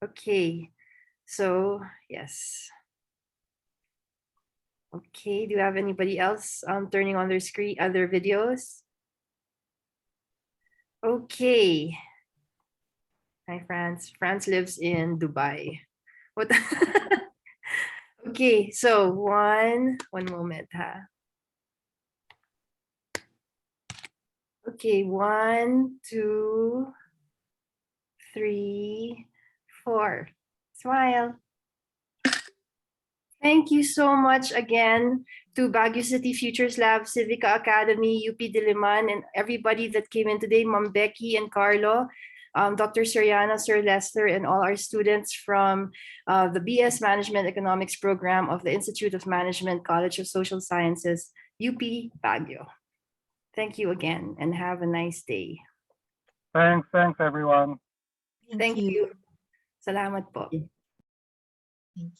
okay, so yes. Okay, do you have anybody else turning on their screen, other videos? Okay. Hi, France. France lives in Dubai. What? Okay, so one moment, huh? Okay, 1, 2, 3, 4. Smile. Thank you so much again to Baguio City Futures Lab, Civica Academy, UP Diliman, and everybody that came in today, Ma'am Becky and Carlo, Dr. Soriana, Sir Lester, and all our students from the BS Management Economics program of the Institute of Management, College of Social Sciences, UP Baguio. Thank you again and have a nice day. Thanks everyone. Thank you. Salamat po.